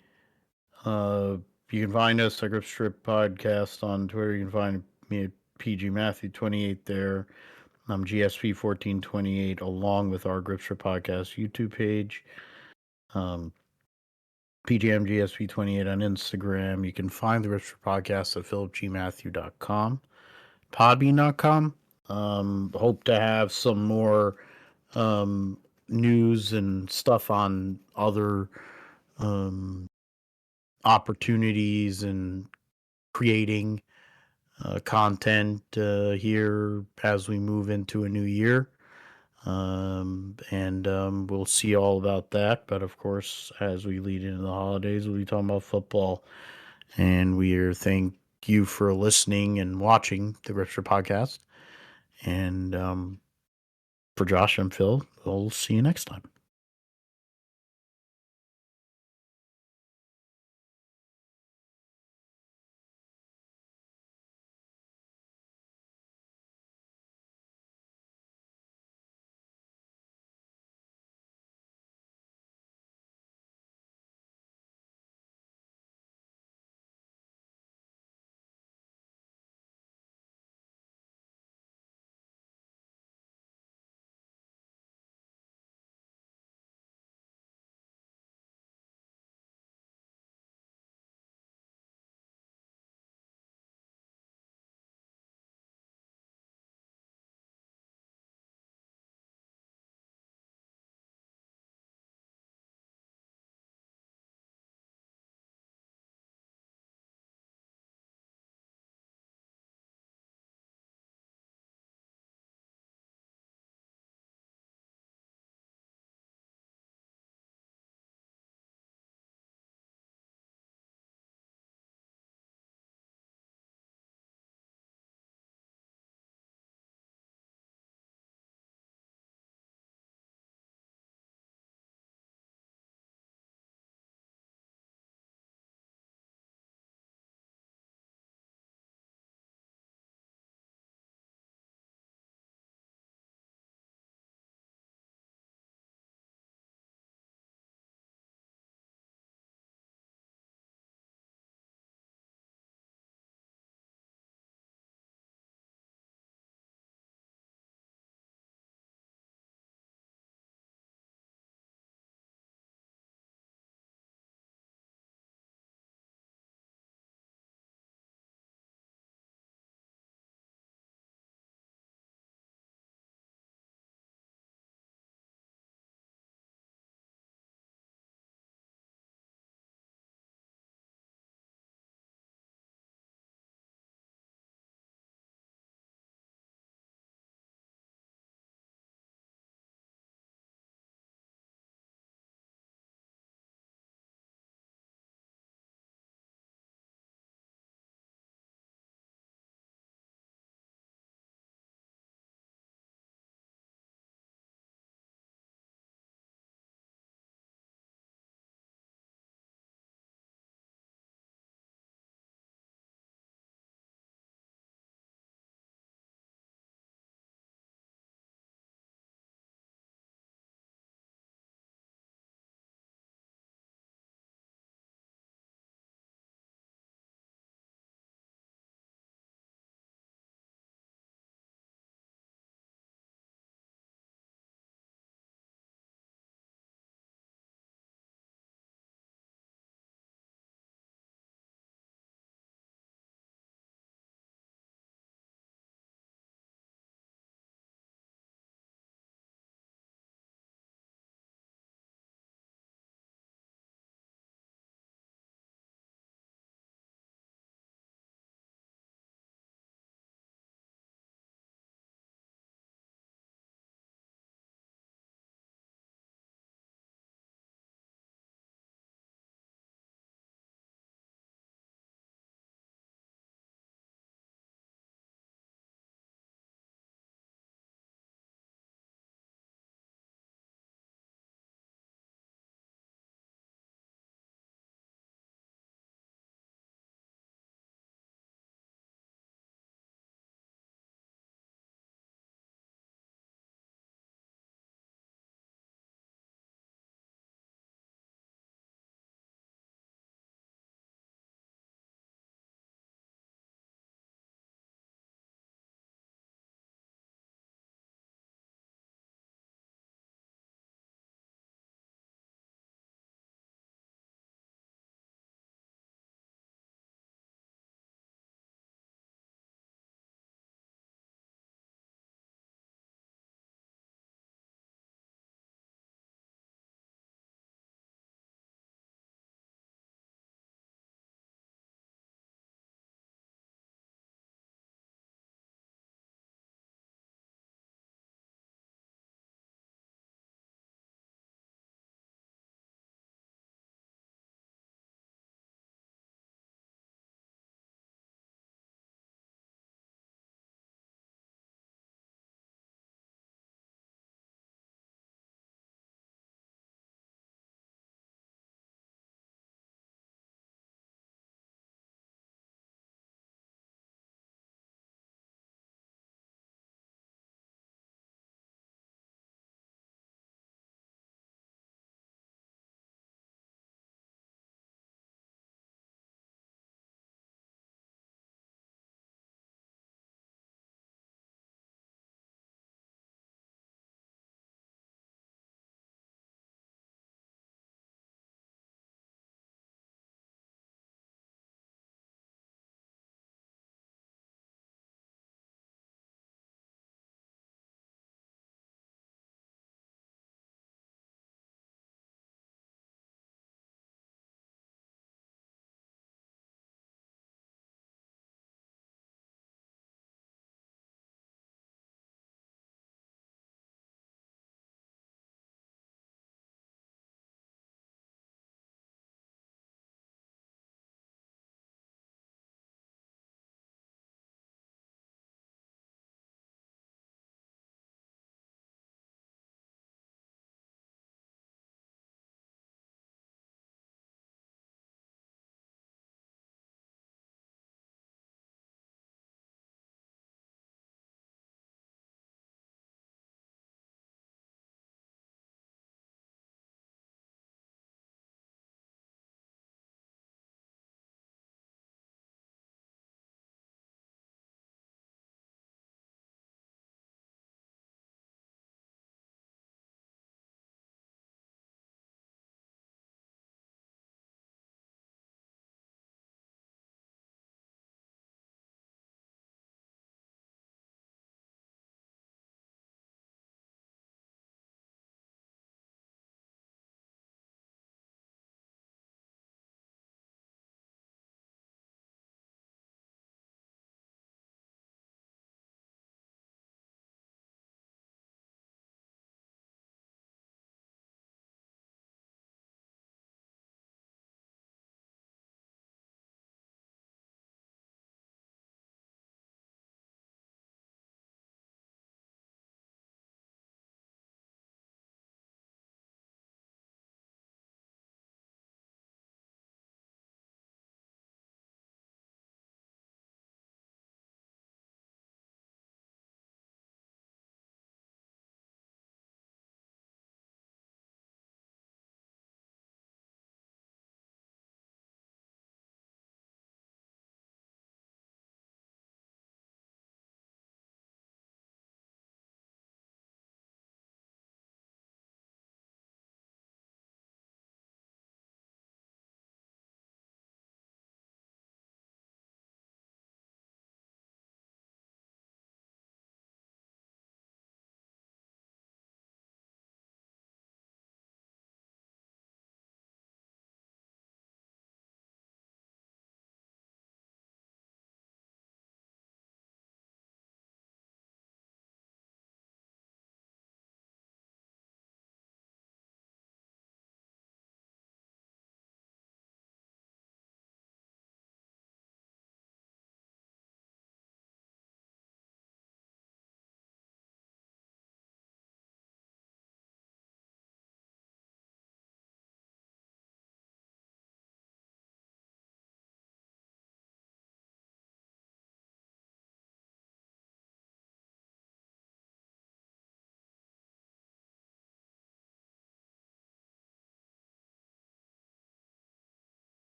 Speaker 1: You can find us at Grip Strip Podcast on Twitter. You can find me at PG Matthew 28 there. I'm GSP 1428 along with our Grip Strip Podcast YouTube page. PGM GSP 28 on Instagram. You can find the Grip Strip Podcast at philipgmatthew.com, podbean.com. Hope to have some more news and stuff on other opportunities and creating content here as we move into a new year. And we'll see all about that. But of course, as we lead into the holidays, we'll be talking about football. And thank you for listening and watching the Gripster podcast. And for Josh and Phil, we'll see you next time.